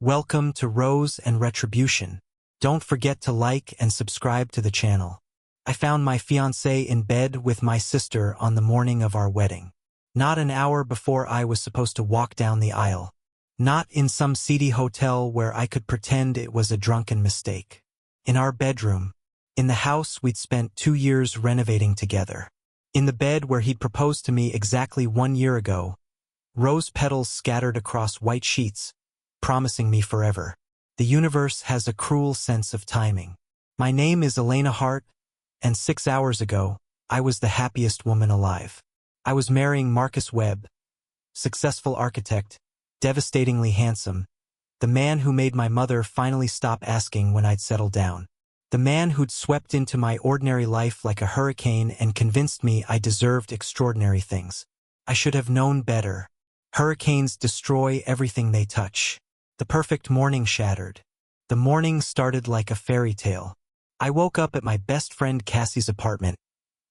Welcome to Rose and Retribution. Don't forget to like and subscribe to the channel. I found my fiancé in bed with my sister on the morning of our wedding. Not an hour before I was supposed to walk down the aisle. Not in some seedy hotel where I could pretend it was a drunken mistake. In our bedroom. In the house we'd spent 2 years renovating together. In the bed where he'd proposed to me exactly 1 year ago. Rose petals scattered across white sheets, promising me forever. The universe has a cruel sense of timing. My name is Elena Hart, and 6 hours ago, I was the happiest woman alive. I was marrying Marcus Webb, successful architect, devastatingly handsome, the man who made my mother finally stop asking when I'd settle down. The man who'd swept into my ordinary life like a hurricane and convinced me I deserved extraordinary things. I should have known better. Hurricanes destroy everything they touch. The perfect morning shattered. The morning started like a fairy tale. I woke up at my best friend Cassie's apartment,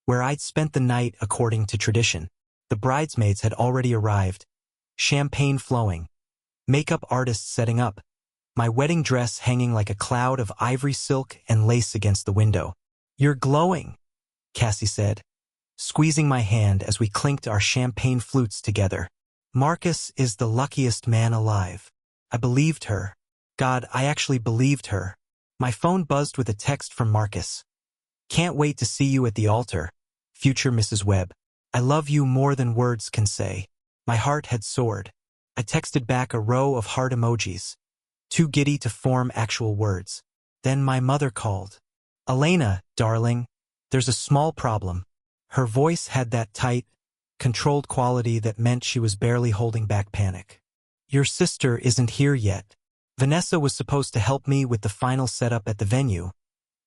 where I'd spent the night according to tradition. The bridesmaids had already arrived, champagne flowing, makeup artists setting up, my wedding dress hanging like a cloud of ivory silk and lace against the window. "You're glowing," Cassie said, squeezing my hand as we clinked our champagne flutes together. Marcus is the luckiest man alive. I believed her. God, I actually believed her. My phone buzzed with a text from Marcus. "Can't wait to see you at the altar, future Mrs. Webb. I love you more than words can say." My heart had soared. I texted back a row of heart emojis, too giddy to form actual words. Then my mother called. "Elena, darling, there's a small problem." Her voice had that tight, controlled quality that meant she was barely holding back panic. "Your sister isn't here yet. Vanessa was supposed to help me with the final setup at the venue,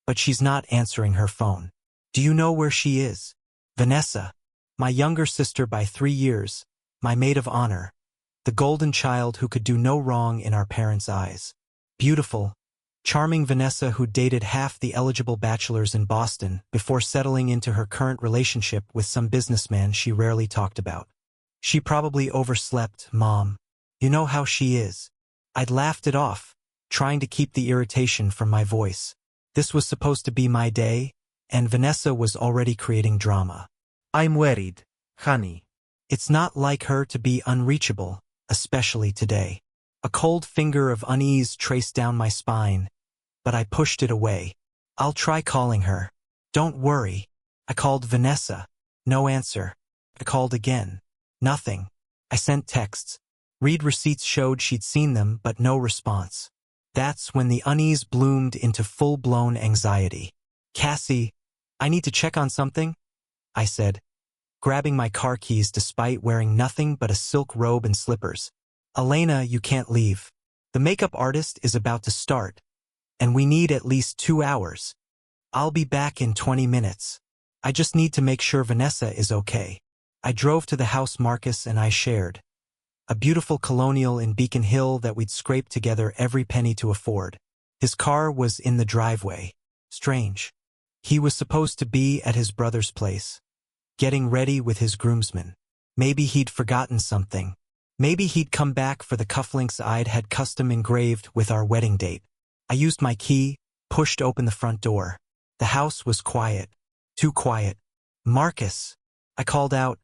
but she's not answering her phone. Do you know where she is?" Vanessa, my younger sister by 3 years, my maid of honor, the golden child who could do no wrong in our parents' eyes. Beautiful, charming Vanessa who dated half the eligible bachelors in Boston before settling into her current relationship with some businessman she rarely talked about. "She probably overslept, Mom. You know how she is." I'd laughed it off, trying to keep the irritation from my voice. This was supposed to be my day, and Vanessa was already creating drama. "I'm worried, honey." It's not like her to be unreachable, especially today. A cold finger of unease traced down my spine, but I pushed it away. "I'll try calling her. Don't worry." I called Vanessa. No answer. I called again. Nothing. I sent texts. Read receipts showed she'd seen them, but no response. That's when the unease bloomed into full-blown anxiety. "Cassie, I need to check on something," I said, grabbing my car keys despite wearing nothing but a silk robe and slippers. "Elena, you can't leave. The makeup artist is about to start, and we need at least 2 hours. I'll be back in 20 minutes. I just need to make sure Vanessa is okay." I drove to the house Marcus and I shared, a beautiful colonial in Beacon Hill that we'd scraped together every penny to afford. His car was in the driveway. Strange. He was supposed to be at his brother's place, getting ready with his groomsmen. Maybe he'd forgotten something. Maybe he'd come back for the cufflinks I'd had custom engraved with our wedding date. I used my key, pushed open the front door. The house was quiet. Too quiet. "Marcus," I called out,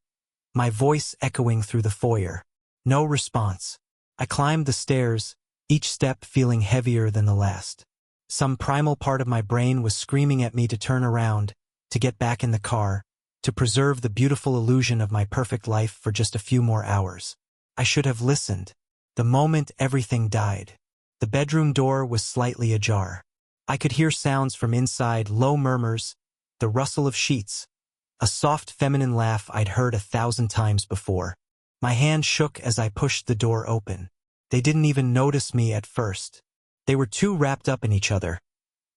my voice echoing through the foyer. No response. I climbed the stairs, each step feeling heavier than the last. Some primal part of my brain was screaming at me to turn around, to get back in the car, to preserve the beautiful illusion of my perfect life for just a few more hours. I should have listened. The moment everything died. The bedroom door was slightly ajar. I could hear sounds from inside, low murmurs, the rustle of sheets, a soft feminine laugh I'd heard 1,000 times before. My hand shook as I pushed the door open. They didn't even notice me at first. They were too wrapped up in each other,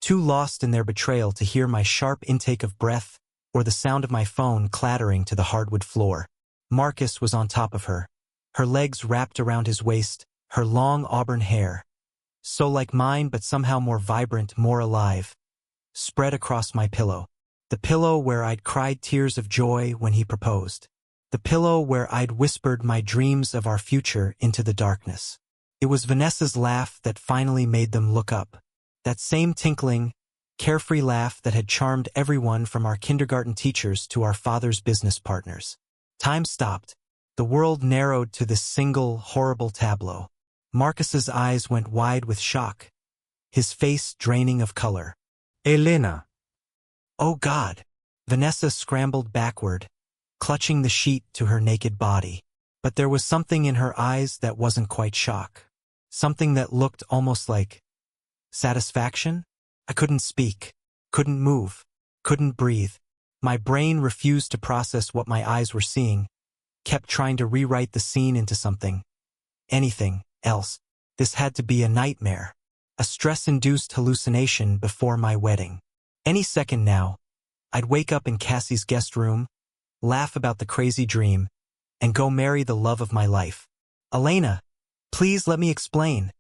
too lost in their betrayal to hear my sharp intake of breath or the sound of my phone clattering to the hardwood floor. Marcus was on top of her, her legs wrapped around his waist, her long auburn hair, so like mine but somehow more vibrant, more alive, spread across my pillow. The pillow where I'd cried tears of joy when he proposed. The pillow where I'd whispered my dreams of our future into the darkness. It was Vanessa's laugh that finally made them look up. That same tinkling, carefree laugh that had charmed everyone from our kindergarten teachers to our father's business partners. Time stopped. The world narrowed to this single, horrible tableau. Marcus's eyes went wide with shock, his face draining of color. Elena. Oh God! Vanessa scrambled backward, clutching the sheet to her naked body. But there was something in her eyes that wasn't quite shock. Something that looked almost like satisfaction? I couldn't speak, couldn't move, couldn't breathe. My brain refused to process what my eyes were seeing, kept trying to rewrite the scene into anything else. This had to be a nightmare, a stress-induced hallucination before my wedding. Any second now, I'd wake up in Cassie's guest room, laugh about the crazy dream, and go marry the love of my life. Elena, please let me explain.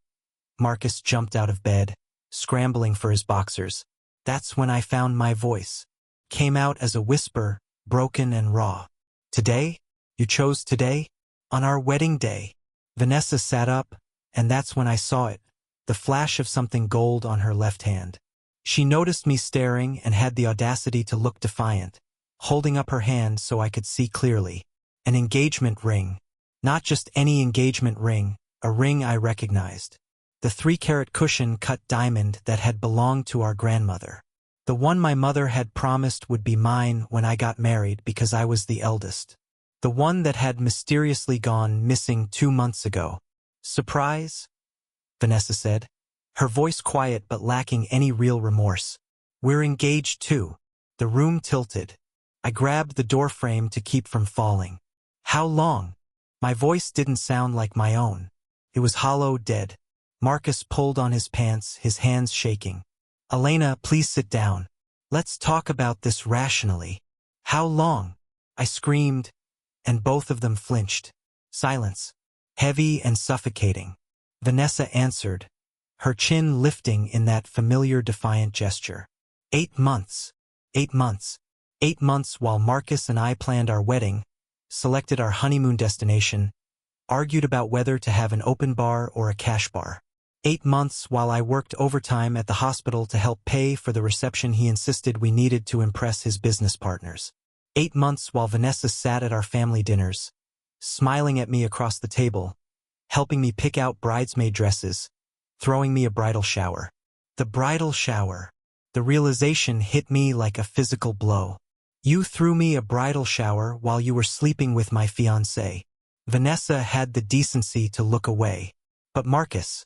Marcus jumped out of bed, scrambling for his boxers. That's when I found my voice. Came out as a whisper, broken and raw. Today? You chose today? On our wedding day. Vanessa sat up, and that's when I saw it, the flash of something gold on her left hand. She noticed me staring and had the audacity to look defiant, holding up her hand so I could see clearly. An engagement ring. Not just any engagement ring, a ring I recognized. The 3-carat cushion-cut diamond that had belonged to our grandmother. The one my mother had promised would be mine when I got married because I was the eldest. The one that had mysteriously gone missing 2 months ago. Surprise? Vanessa said, her voice quiet but lacking any real remorse. We're engaged too. The room tilted. I grabbed the doorframe to keep from falling. How long? My voice didn't sound like my own. It was hollow, dead. Marcus pulled on his pants, his hands shaking. Elena, please sit down. Let's talk about this rationally. How long? I screamed, and both of them flinched. Silence. Heavy and suffocating. Vanessa answered, her chin lifting in that familiar defiant gesture. 8 months. 8 months. 8 months while Marcus and I planned our wedding, selected our honeymoon destination, argued about whether to have an open bar or a cash bar. 8 months while I worked overtime at the hospital to help pay for the reception he insisted we needed to impress his business partners. 8 months while Vanessa sat at our family dinners, smiling at me across the table, helping me pick out bridesmaid dresses, throwing me a bridal shower. The bridal shower. The realization hit me like a physical blow. You threw me a bridal shower while you were sleeping with my fiancé. Vanessa had the decency to look away. But Marcus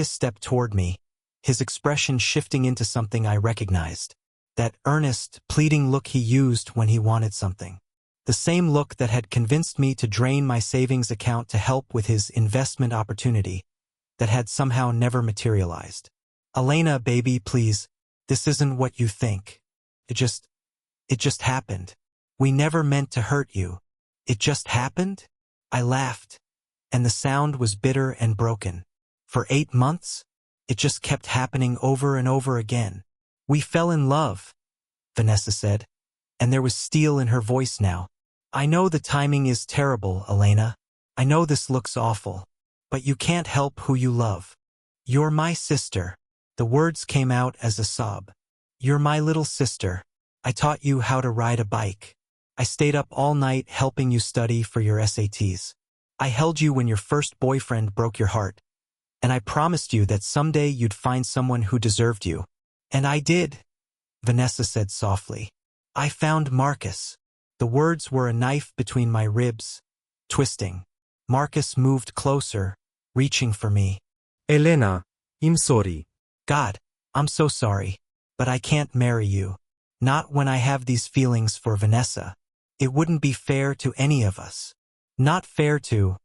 stepped toward me, his expression shifting into something I recognized. That earnest, pleading look he used when he wanted something. The same look that had convinced me to drain my savings account to help with his investment opportunity that had somehow never materialized. Elena, baby, please, this isn't what you think. It just happened. We never meant to hurt you. It just happened? I laughed, and the sound was bitter and broken. For 8 months, it just kept happening over and over again. We fell in love, Vanessa said, and there was steel in her voice now. I know the timing is terrible, Elena. I know this looks awful, but you can't help who you love. You're my sister. The words came out as a sob. You're my little sister. I taught you how to ride a bike. I stayed up all night helping you study for your SATs. I held you when your first boyfriend broke your heart. And I promised you that someday you'd find someone who deserved you. And I did, Vanessa said softly. I found Marcus. The words were a knife between my ribs, twisting. Marcus moved closer, reaching for me. Elena, I'm sorry. God, I'm so sorry, but I can't marry you. Not when I have these feelings for Vanessa. It wouldn't be fair to any of us. Not fair to...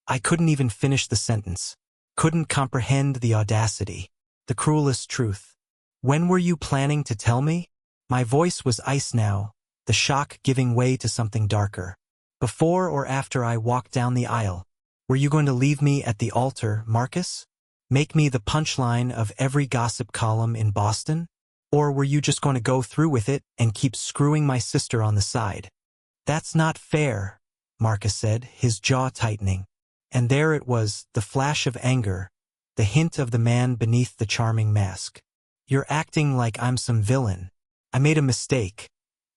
I couldn't even finish the sentence. Couldn't comprehend the audacity. The cruelest truth. When were you planning to tell me? My voice was ice now, the shock giving way to something darker. Before or after I walked down the aisle? Were you going to leave me at the altar, Marcus? Make me the punchline of every gossip column in Boston? Or were you just going to go through with it and keep screwing my sister on the side? That's not fair, Marcus said, his jaw tightening. And there it was, the flash of anger, the hint of the man beneath the charming mask. You're acting like I'm some villain. I made a mistake.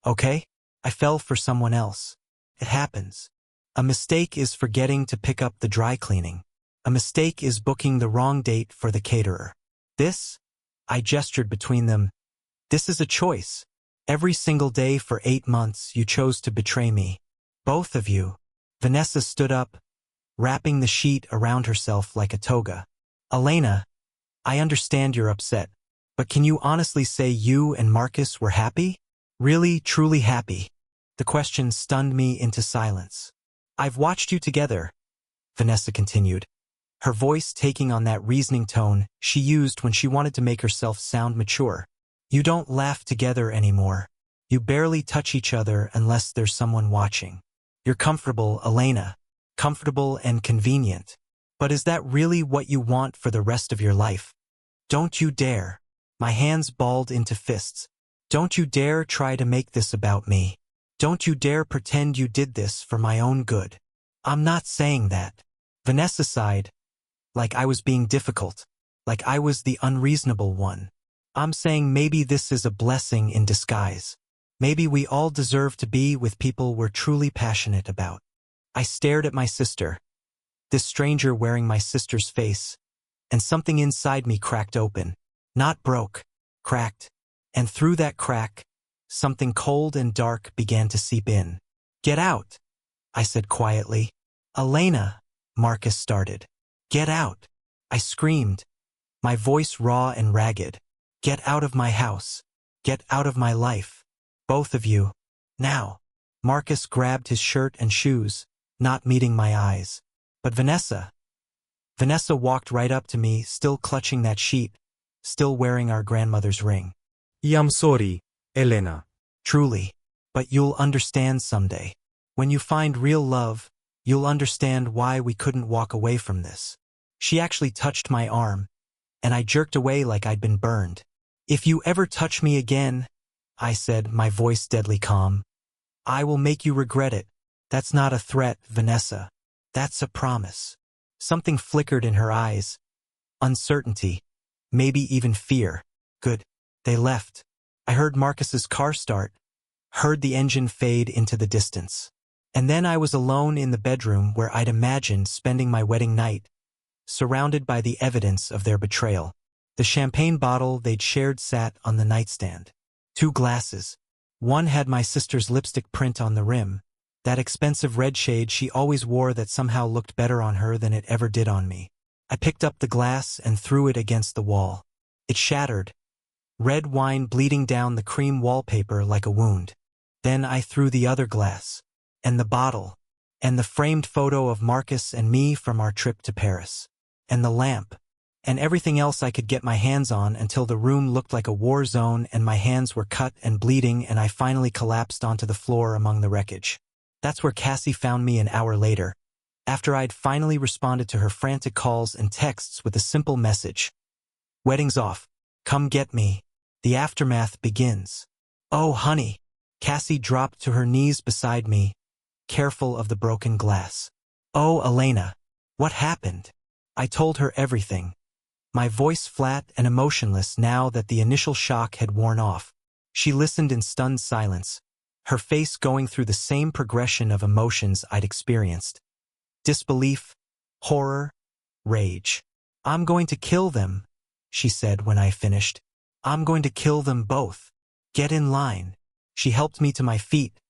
Okay? I fell for someone else. It happens. A mistake is forgetting to pick up the dry cleaning. A mistake is booking the wrong date for the caterer. This, I gestured between them, this is a choice. Every single day for 8 months you chose to betray me. Both of you. Vanessa stood up, wrapping the sheet around herself like a toga. Elena, I understand you're upset, but can you honestly say you and Marcus were happy? Really, truly happy? The question stunned me into silence. I've watched you together, Vanessa continued, her voice taking on that reasoning tone she used when she wanted to make herself sound mature. You don't laugh together anymore. You barely touch each other unless there's someone watching. You're comfortable, Elena. Comfortable and convenient. But is that really what you want for the rest of your life? Don't you dare. My hands balled into fists. Don't you dare try to make this about me. Don't you dare pretend you did this for my own good. I'm not saying that. Vanessa sighed, like I was being difficult, like I was the unreasonable one. I'm saying maybe this is a blessing in disguise. Maybe we all deserve to be with people we're truly passionate about. I stared at my sister, this stranger wearing my sister's face, and something inside me cracked open. Not broke, cracked. And through that crack, something cold and dark began to seep in. Get out, I said quietly. Elena, Marcus started. Get out, I screamed, my voice raw and ragged. Get out of my house. Get out of my life. Both of you. Now. Marcus grabbed his shirt and shoes, not meeting my eyes. But Vanessa walked right up to me, still clutching that sheet, still wearing our grandmother's ring. I'm sorry, Elena. Truly. But you'll understand someday. When you find real love, you'll understand why we couldn't walk away from this. She actually touched my arm, and I jerked away like I'd been burned. If you ever touch me again, I said, my voice deadly calm, I will make you regret it. That's not a threat, Vanessa. That's a promise. Something flickered in her eyes. Uncertainty. Maybe even fear. Good. They left. I heard Marcus's car start, heard the engine fade into the distance. And then I was alone in the bedroom where I'd imagined spending my wedding night, surrounded by the evidence of their betrayal. The champagne bottle they'd shared sat on the nightstand. 2 glasses. One had my sister's lipstick print on the rim, that expensive red shade she always wore that somehow looked better on her than it ever did on me. I picked up the glass and threw it against the wall. It shattered, red wine bleeding down the cream wallpaper like a wound. Then I threw the other glass, and the bottle, and the framed photo of Marcus and me from our trip to Paris, and the lamp, and everything else I could get my hands on until the room looked like a war zone and my hands were cut and bleeding and I finally collapsed onto the floor among the wreckage. That's where Cassie found me an hour later, after I'd finally responded to her frantic calls and texts with a simple message. Wedding's off. Come get me. The aftermath begins. Oh, honey. Cassie dropped to her knees beside me, careful of the broken glass. Oh, Elena. What happened? I told her everything. My voice flat and emotionless now that the initial shock had worn off. She listened in stunned silence, her face going through the same progression of emotions I'd experienced. Disbelief, horror, rage. I'm going to kill them, she said when I finished. I'm going to kill them both. Get in line. She helped me to my feet,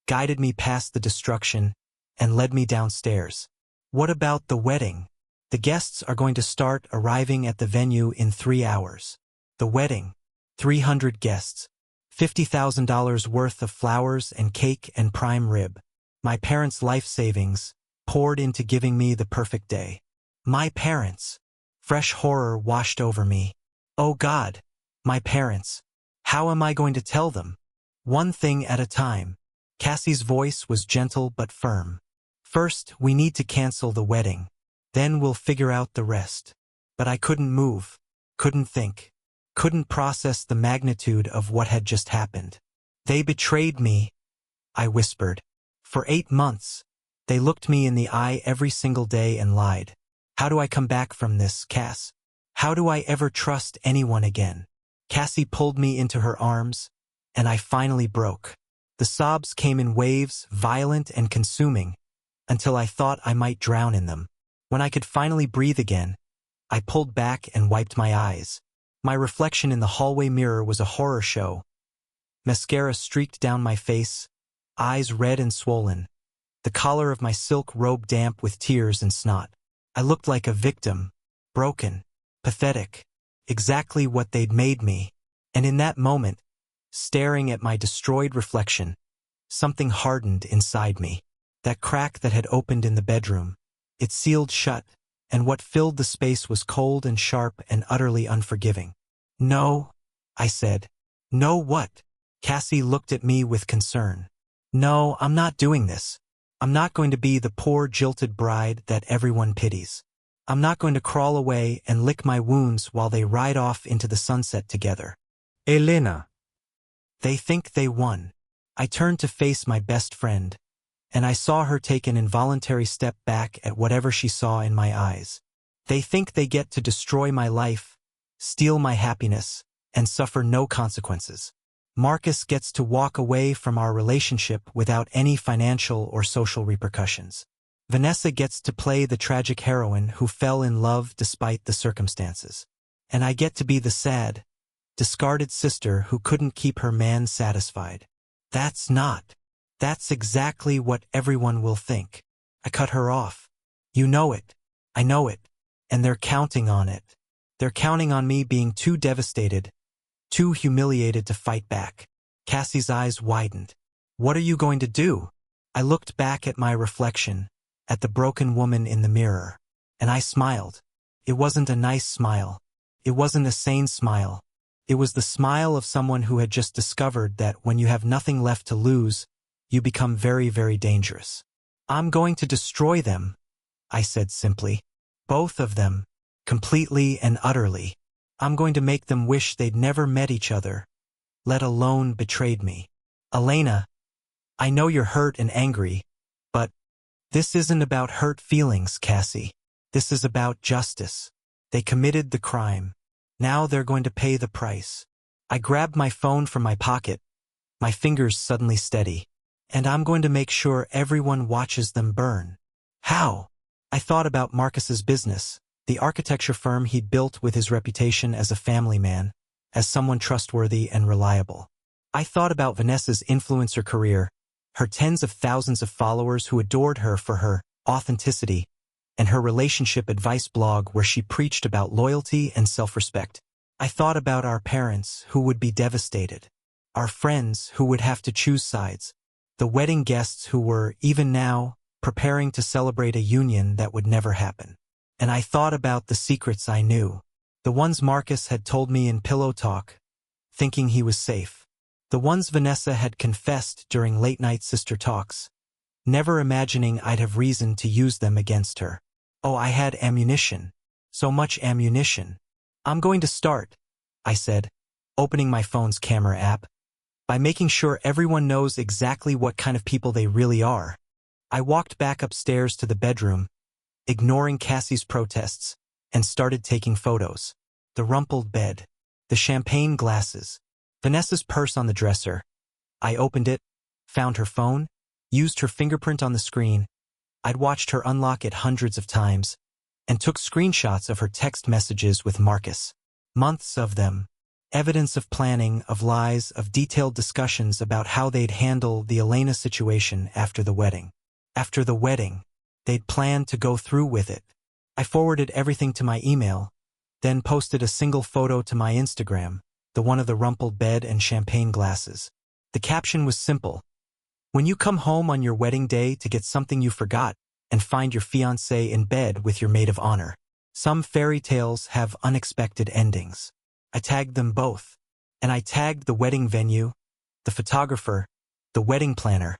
guided me past the destruction, and led me downstairs. What about the wedding? The guests are going to start arriving at the venue in 3 hours. The wedding, 300 guests, $50,000 worth of flowers and cake and prime rib. My parents' life savings poured into giving me the perfect day. My parents. Fresh horror washed over me. Oh God, my parents. How am I going to tell them? One thing at a time. Cassie's voice was gentle but firm. First, we need to cancel the wedding. Then we'll figure out the rest. But I couldn't move, couldn't think, couldn't process the magnitude of what had just happened. They betrayed me, I whispered. For 8 months. They looked me in the eye every single day and lied. How do I come back from this, Cass? How do I ever trust anyone again? Cassie pulled me into her arms, and I finally broke. The sobs came in waves, violent and consuming, until I thought I might drown in them. When I could finally breathe again, I pulled back and wiped my eyes. My reflection in the hallway mirror was a horror show. Mascara streaked down my face, eyes red and swollen, the collar of my silk robe damp with tears and snot. I looked like a victim, broken, pathetic, exactly what they'd made me. And in that moment, staring at my destroyed reflection, something hardened inside me. That crack that had opened in the bedroom, it sealed shut, and what filled the space was cold and sharp and utterly unforgiving. No, I said. No what? Cassie looked at me with concern. No, I'm not doing this. I'm not going to be the poor jilted bride that everyone pities. I'm not going to crawl away and lick my wounds while they ride off into the sunset together. Elena. They think they won. I turned to face my best friend, and I saw her take an involuntary step back at whatever she saw in my eyes. They think they get to destroy my life, steal my happiness, and suffer no consequences. Marcus gets to walk away from our relationship without any financial or social repercussions. Vanessa gets to play the tragic heroine who fell in love despite the circumstances. And I get to be the sad, discarded sister who couldn't keep her man satisfied. That's exactly what everyone will think. I cut her off. You know it. I know it. And they're counting on it. They're counting on me being too devastated, too humiliated to fight back. Cassie's eyes widened. What are you going to do? I looked back at my reflection, at the broken woman in the mirror, and I smiled. It wasn't a nice smile. It wasn't a sane smile. It was the smile of someone who had just discovered that when you have nothing left to lose, you become very, very dangerous. I'm going to destroy them, I said simply. Both of them, completely and utterly. I'm going to make them wish they'd never met each other, let alone betrayed me. Elena, I know you're hurt and angry, but this isn't about hurt feelings, Cassie. This is about justice. They committed the crime. Now they're going to pay the price. I grabbed my phone from my pocket, my fingers suddenly steady, and I'm going to make sure everyone watches them burn. How? I thought about Marcus's business, the architecture firm he'd built with his reputation as a family man, as someone trustworthy and reliable. I thought about Vanessa's influencer career, her tens of thousands of followers who adored her for her authenticity, and her relationship advice blog where she preached about loyalty and self-respect. I thought about our parents who would be devastated, our friends who would have to choose sides, the wedding guests who were, even now, preparing to celebrate a union that would never happen. And I thought about the secrets I knew, the ones Marcus had told me in pillow talk, thinking he was safe, the ones Vanessa had confessed during late-night sister talks, never imagining I'd have reason to use them against her. Oh, I had ammunition. So much ammunition. I'm going to start, I said, opening my phone's camera app, by making sure everyone knows exactly what kind of people they really are. I walked back upstairs to the bedroom, ignoring Cassie's protests, and started taking photos. The rumpled bed, the champagne glasses, Vanessa's purse on the dresser. I opened it, found her phone, used her fingerprint on the screen. I'd watched her unlock it hundreds of times, and took screenshots of her text messages with Marcus. Months of them. Evidence of planning, of lies, of detailed discussions about how they'd handle the Elena situation after the wedding. After the wedding, they'd planned to go through with it. I forwarded everything to my email, then posted a single photo to my Instagram, the one of the rumpled bed and champagne glasses. The caption was simple. When you come home on your wedding day to get something you forgot and find your fiancé in bed with your maid of honor. Some fairy tales have unexpected endings. I tagged them both, and I tagged the wedding venue, the photographer, the wedding planner,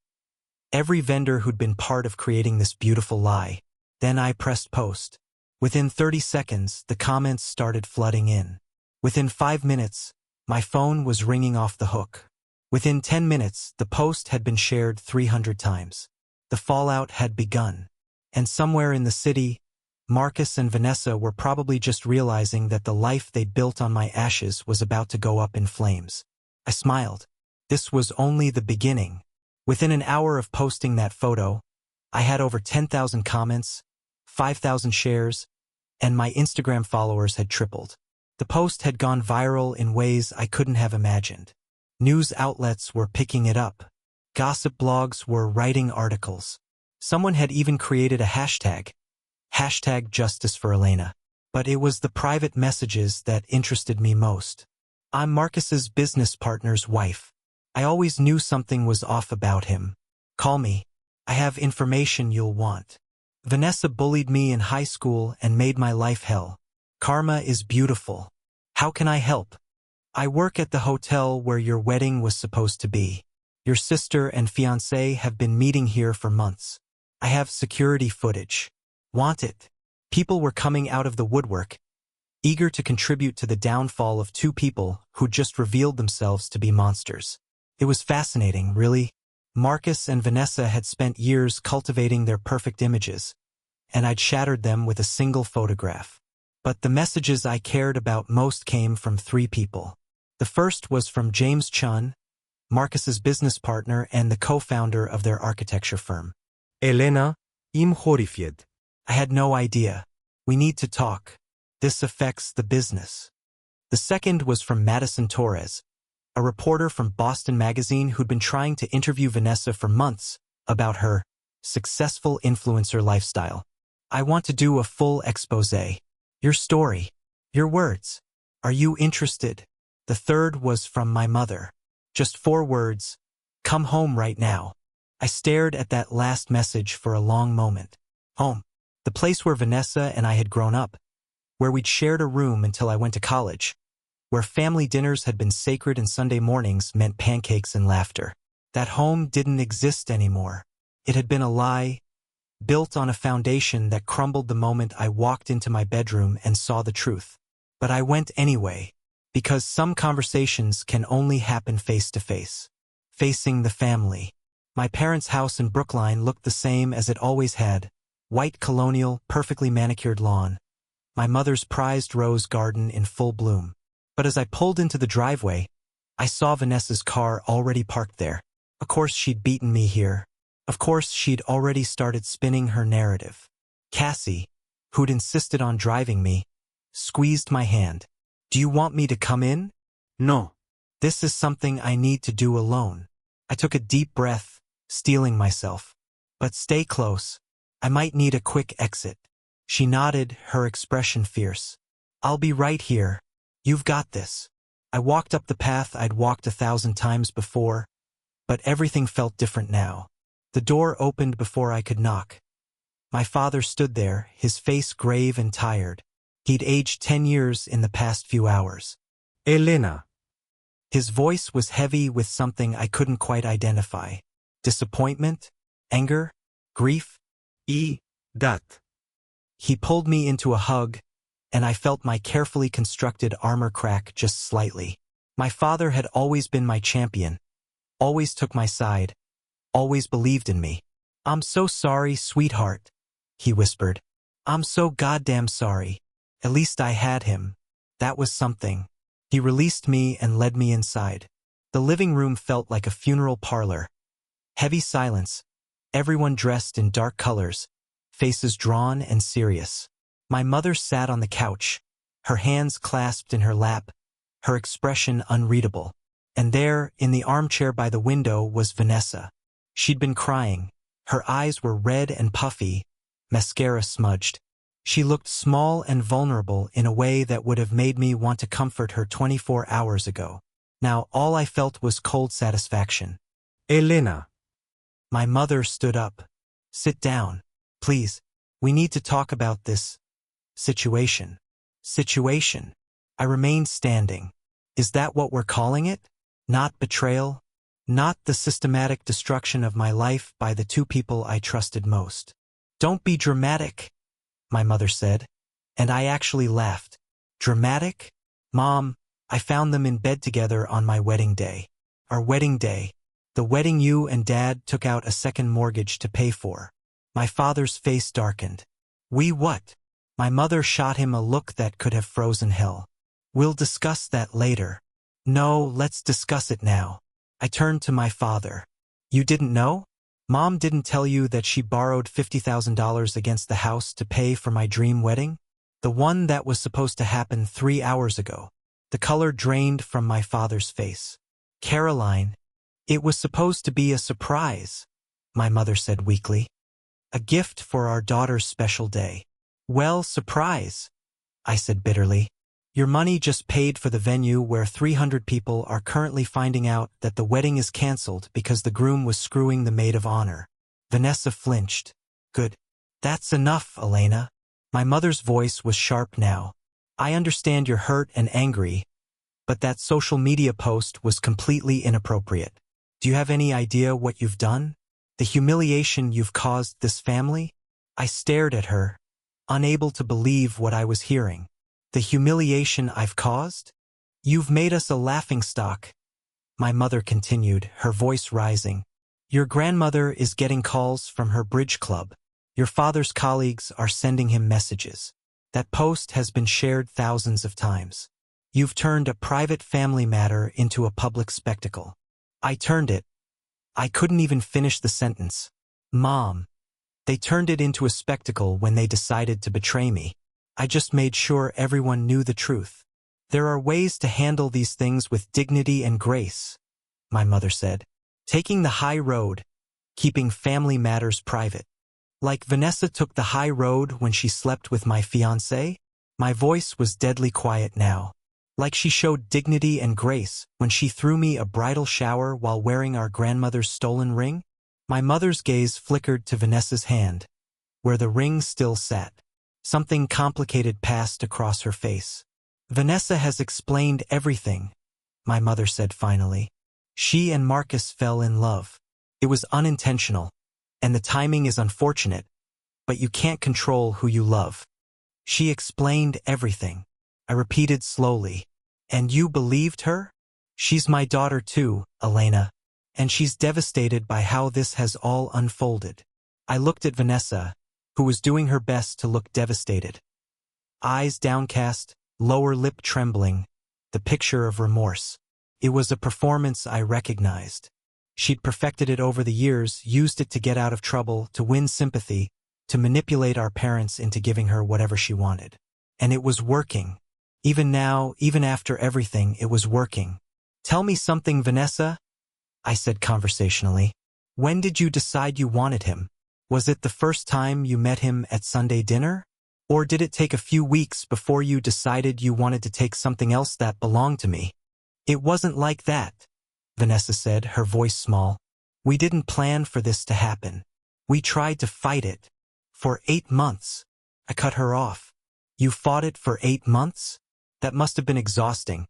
every vendor who'd been part of creating this beautiful lie. Then I pressed post. Within 30 seconds, the comments started flooding in. Within 5 minutes, my phone was ringing off the hook. Within 10 minutes, the post had been shared 300 times. The fallout had begun. And somewhere in the city, Marcus and Vanessa were probably just realizing that the life they'd built on my ashes was about to go up in flames. I smiled. This was only the beginning. Within an hour of posting that photo, I had over 10,000 comments, 5,000 shares, and my Instagram followers had tripled. The post had gone viral in ways I couldn't have imagined. News outlets were picking it up. Gossip blogs were writing articles. Someone had even created a hashtag Justice for Elena. But it was the private messages that interested me most. I'm Marcus's business partner's wife. I always knew something was off about him. Call me. I have information you'll want. Vanessa bullied me in high school and made my life hell. Karma is beautiful. How can I help? I work at the hotel where your wedding was supposed to be. Your sister and fiancé have been meeting here for months. I have security footage. Want it? People were coming out of the woodwork, eager to contribute to the downfall of two people who just revealed themselves to be monsters. It was fascinating, really. Marcus and Vanessa had spent years cultivating their perfect images, and I'd shattered them with a single photograph. But the messages I cared about most came from three people. The first was from James Chun, Marcus's business partner and the co-founder of their architecture firm. Elena, I'm horrified. I had no idea. We need to talk. This affects the business. The second was from Madison Torres, a reporter from Boston Magazine who'd been trying to interview Vanessa for months about her successful influencer lifestyle. I want to do a full exposé. Your story. Your words. Are you interested? The third was from my mother. Just 4 words. Come home right now. I stared at that last message for a long moment. Home. The place where Vanessa and I had grown up. Where we'd shared a room until I went to college. Where family dinners had been sacred and Sunday mornings meant pancakes and laughter. That home didn't exist anymore. It had been a lie, built on a foundation that crumbled the moment I walked into my bedroom and saw the truth. But I went anyway, because some conversations can only happen face to face. Facing the family. My parents' house in Brookline looked the same as it always had. White colonial, perfectly manicured lawn. My mother's prized rose garden in full bloom. But as I pulled into the driveway, I saw Vanessa's car already parked there. Of course she'd beaten me here. Of course she'd already started spinning her narrative. Cassie, who'd insisted on driving me, squeezed my hand. Do you want me to come in? No. This is something I need to do alone. I took a deep breath, steeling myself. But stay close. I might need a quick exit. She nodded, her expression fierce. I'll be right here. You've got this. I walked up the path I'd walked 1,000 times before, but everything felt different now. The door opened before I could knock. My father stood there, his face grave and tired. He'd aged 10 years in the past few hours. Elena. His voice was heavy with something I couldn't quite identify. Disappointment? Anger? Grief? That. He pulled me into a hug, and I felt my carefully constructed armor crack just slightly. My father had always been my champion, always took my side, always believed in me. I'm so sorry, sweetheart, he whispered. I'm so goddamn sorry. At least I had him. That was something. He released me and led me inside. The living room felt like a funeral parlor. Heavy silence, everyone dressed in dark colors, faces drawn and serious. My mother sat on the couch, her hands clasped in her lap, her expression unreadable. And there, in the armchair by the window, was Vanessa. She'd been crying. Her eyes were red and puffy, mascara smudged. She looked small and vulnerable in a way that would have made me want to comfort her 24 hours ago. Now all I felt was cold satisfaction. Elena. My mother stood up. Sit down, please. We need to talk about this situation. Situation. I remained standing. Is that what we're calling it? Not betrayal? Not the systematic destruction of my life by the two people I trusted most. Don't be dramatic, my mother said, and I actually laughed. Dramatic? Mom, I found them in bed together on my wedding day. Our wedding day. The wedding you and Dad took out a second mortgage to pay for. My father's face darkened. We what? My mother shot him a look that could have frozen hell. We'll discuss that later. No, let's discuss it now. I turned to my father. You didn't know? Mom didn't tell you that she borrowed $50,000 against the house to pay for my dream wedding? The one that was supposed to happen 3 hours ago. The color drained from my father's face. Caroline, it was supposed to be a surprise, my mother said weakly. A gift for our daughter's special day. Well, surprise, I said bitterly. Your money just paid for the venue where 300 people are currently finding out that the wedding is canceled because the groom was screwing the maid of honor. Vanessa flinched. Good. That's enough, Elena. My mother's voice was sharp now. I understand you're hurt and angry, but that social media post was completely inappropriate. Do you have any idea what you've done? The humiliation you've caused this family? I stared at her, unable to believe what I was hearing. The humiliation I've caused? You've made us a laughingstock. My mother continued, her voice rising. Your grandmother is getting calls from her bridge club. Your father's colleagues are sending him messages. That post has been shared thousands of times. You've turned a private family matter into a public spectacle. I turned it. I couldn't even finish the sentence. Mom. They turned it into a spectacle when they decided to betray me. I just made sure everyone knew the truth. There are ways to handle these things with dignity and grace, my mother said. Taking the high road, keeping family matters private. Like Vanessa took the high road when she slept with my fiancé? My voice was deadly quiet now. Like she showed dignity and grace when she threw me a bridal shower while wearing our grandmother's stolen ring? My mother's gaze flickered to Vanessa's hand, where the ring still sat. Something complicated passed across her face. Vanessa has explained everything, my mother said finally. She and Marcus fell in love. It was unintentional, and the timing is unfortunate, but you can't control who you love. She explained everything. I repeated slowly. And you believed her? She's my daughter too, Elena, and she's devastated by how this has all unfolded. I looked at Vanessa, who was doing her best to look devastated. Eyes downcast, lower lip trembling, the picture of remorse. It was a performance I recognized. She'd perfected it over the years, used it to get out of trouble, to win sympathy, to manipulate our parents into giving her whatever she wanted. And it was working. Even now, even after everything, it was working. Tell me something, Vanessa, I said conversationally. When did you decide you wanted him? Was it the first time you met him at Sunday dinner? Or did it take a few weeks before you decided you wanted to take something else that belonged to me? It wasn't like that, Vanessa said, her voice small. We didn't plan for this to happen. We tried to fight it. For 8 months. I cut her off. You fought it for 8 months? That must have been exhausting.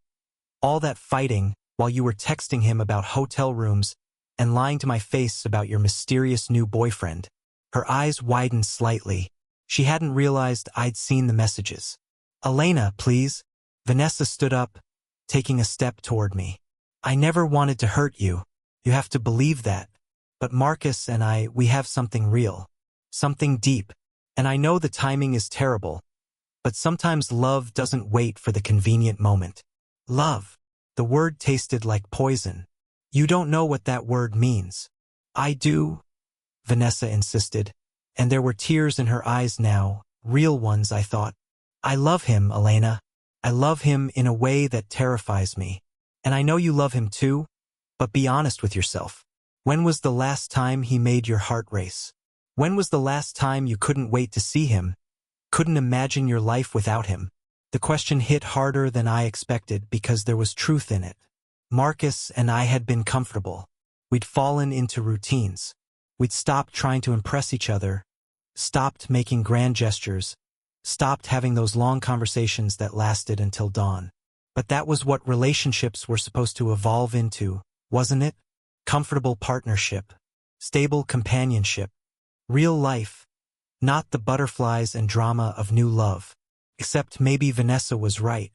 All that fighting while you were texting him about hotel rooms and lying to my face about your mysterious new boyfriend. Her eyes widened slightly. She hadn't realized I'd seen the messages. Elena, please. Vanessa stood up, taking a step toward me. I never wanted to hurt you. You have to believe that. But Marcus and I, we have something real. Something deep. And I know the timing is terrible. But sometimes love doesn't wait for the convenient moment. Love. The word tasted like poison. You don't know what that word means. I do, Vanessa insisted. And there were tears in her eyes now, real ones, I thought. I love him, Elena. I love him in a way that terrifies me. And I know you love him too, but be honest with yourself. When was the last time he made your heart race? When was the last time you couldn't wait to see him? Couldn't imagine your life without him? The question hit harder than I expected because there was truth in it. Marcus and I had been comfortable. We'd fallen into routines. We'd stopped trying to impress each other, stopped making grand gestures, stopped having those long conversations that lasted until dawn. But that was what relationships were supposed to evolve into, wasn't it? Comfortable partnership, stable companionship, real life, not the butterflies and drama of new love. Except maybe Vanessa was right.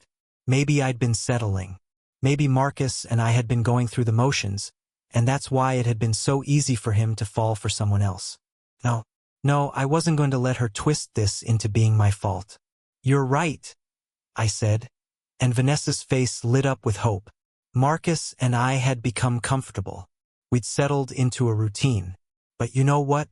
Maybe I'd been settling. Maybe Marcus and I had been going through the motions, and that's why it had been so easy for him to fall for someone else. No, I wasn't going to let her twist this into being my fault. You're right, I said, and Vanessa's face lit up with hope. Marcus and I had become comfortable. We'd settled into a routine. But you know what?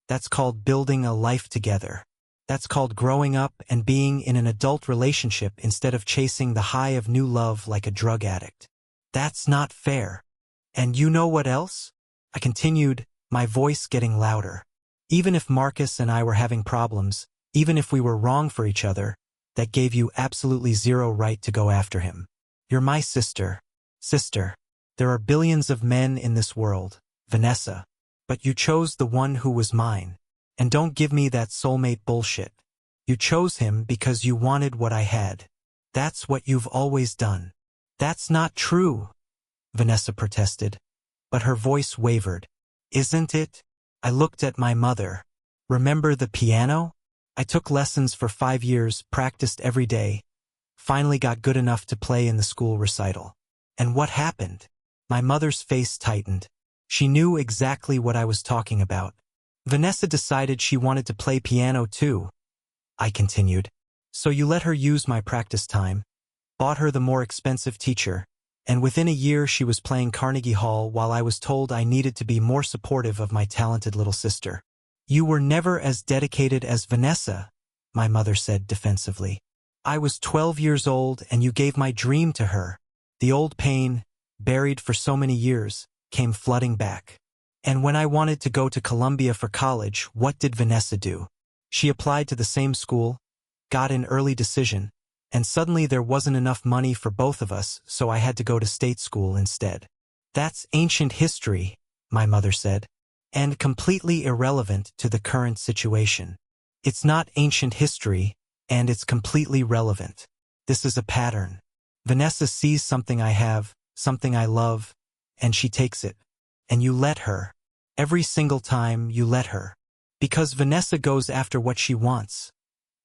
That's called building a life together. That's called growing up and being in an adult relationship instead of chasing the high of new love like a drug addict. That's not fair. And you know what else? I continued, my voice getting louder. Even if Marcus and I were having problems, even if we were wrong for each other, that gave you absolutely zero right to go after him. You're my sister. Sister. There are billions of men in this world, Vanessa. But you chose the one who was mine. And don't give me that soulmate bullshit. You chose him because you wanted what I had. That's what you've always done. That's not true, Vanessa protested. But her voice wavered. Isn't it? I looked at my mother. Remember the piano? I took lessons for 5 years, practiced every day. Finally got good enough to play in the school recital. And what happened? My mother's face tightened. She knew exactly what I was talking about. Vanessa decided she wanted to play piano too, I continued. So you let her use my practice time, bought her the more expensive teacher, and within a year she was playing Carnegie Hall while I was told I needed to be more supportive of my talented little sister. You were never as dedicated as Vanessa, my mother said defensively. I was 12 years old and you gave my dream to her. The old pain, buried for so many years, came flooding back. And when I wanted to go to Columbia for college, what did Vanessa do? She applied to the same school, got an early decision, and suddenly there wasn't enough money for both of us, so I had to go to state school instead. That's ancient history, my mother said, and completely irrelevant to the current situation. It's not ancient history, and it's completely relevant. This is a pattern. Vanessa sees something I have, something I love, and she takes it. And you let her. Every single time you let her. Because Vanessa goes after what she wants,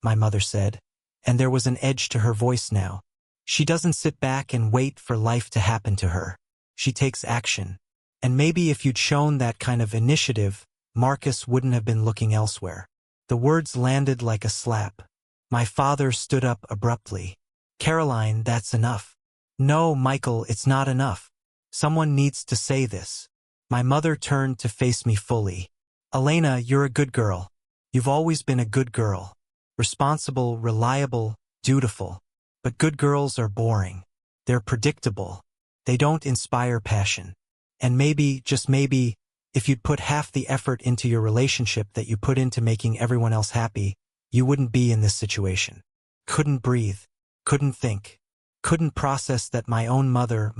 my mother said, and there was an edge to her voice now. She doesn't sit back and wait for life to happen to her. She takes action. And maybe if you'd shown that kind of initiative, Marcus wouldn't have been looking elsewhere. The words landed like a slap. My father stood up abruptly. Caroline, that's enough. No, Michael, it's not enough. Someone needs to say this. My mother turned to face me fully. Elena, you're a good girl. You've always been a good girl. Responsible, reliable, dutiful. But good girls are boring. They're predictable. They don't inspire passion. And maybe, just maybe, if you'd put half the effort into your relationship that you put into making everyone else happy, you wouldn't be in this situation. Couldn't breathe. Couldn't think. Couldn't process that my own mother,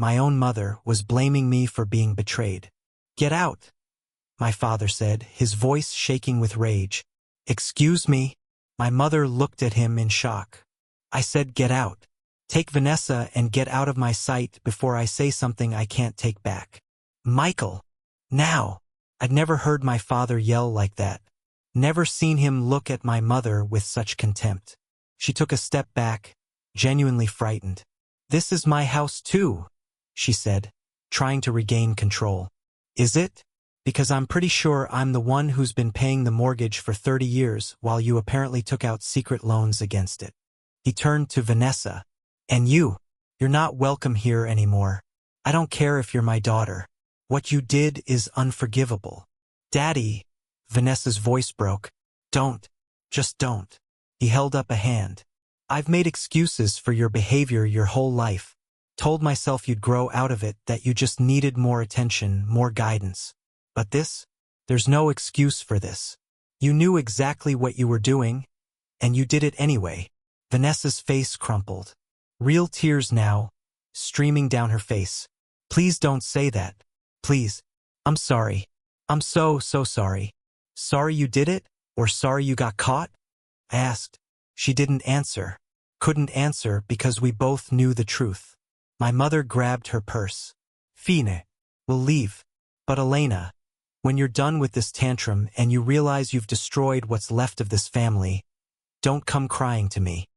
was blaming me for being betrayed. Get out, my father said, his voice shaking with rage. Excuse me? My mother looked at him in shock. I said get out. Take Vanessa and get out of my sight before I say something I can't take back. Michael! Now! I'd never heard my father yell like that. Never seen him look at my mother with such contempt. She took a step back, genuinely frightened. This is my house too, she said, trying to regain control. Is it? Because I'm pretty sure I'm the one who's been paying the mortgage for 30 years while you apparently took out secret loans against it. He turned to Vanessa. And you're not welcome here anymore. I don't care if you're my daughter. What you did is unforgivable. Daddy, Vanessa's voice broke. Don't. Just don't. He held up a hand. I've made excuses for your behavior your whole life. Told myself you'd grow out of it, that you just needed more attention, more guidance. But this? There's no excuse for this. You knew exactly what you were doing, and you did it anyway. Vanessa's face crumpled. Real tears now, streaming down her face. Please don't say that. Please. I'm sorry. I'm so sorry. Sorry you did it? Or sorry you got caught? I asked. She didn't answer. Couldn't answer because we both knew the truth. My mother grabbed her purse. Fine. We'll leave. But Elena, when you're done with this tantrum and you realize you've destroyed what's left of this family, don't come crying to me.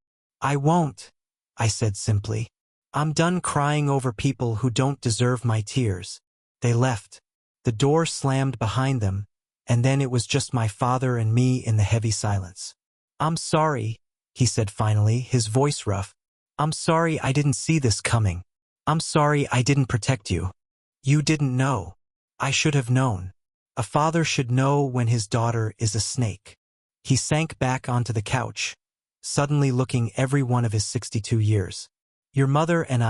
I won't, I said simply. I'm done crying over people who don't deserve my tears. They left. The door slammed behind them, and then it was just my father and me in the heavy silence. "I'm sorry," he said finally, his voice rough. "I'm sorry I didn't see this coming. I'm sorry I didn't protect you. You didn't know. I should have known. A father should know when his daughter is a snake." He sank back onto the couch, suddenly looking every one of his 62 years. "Your mother and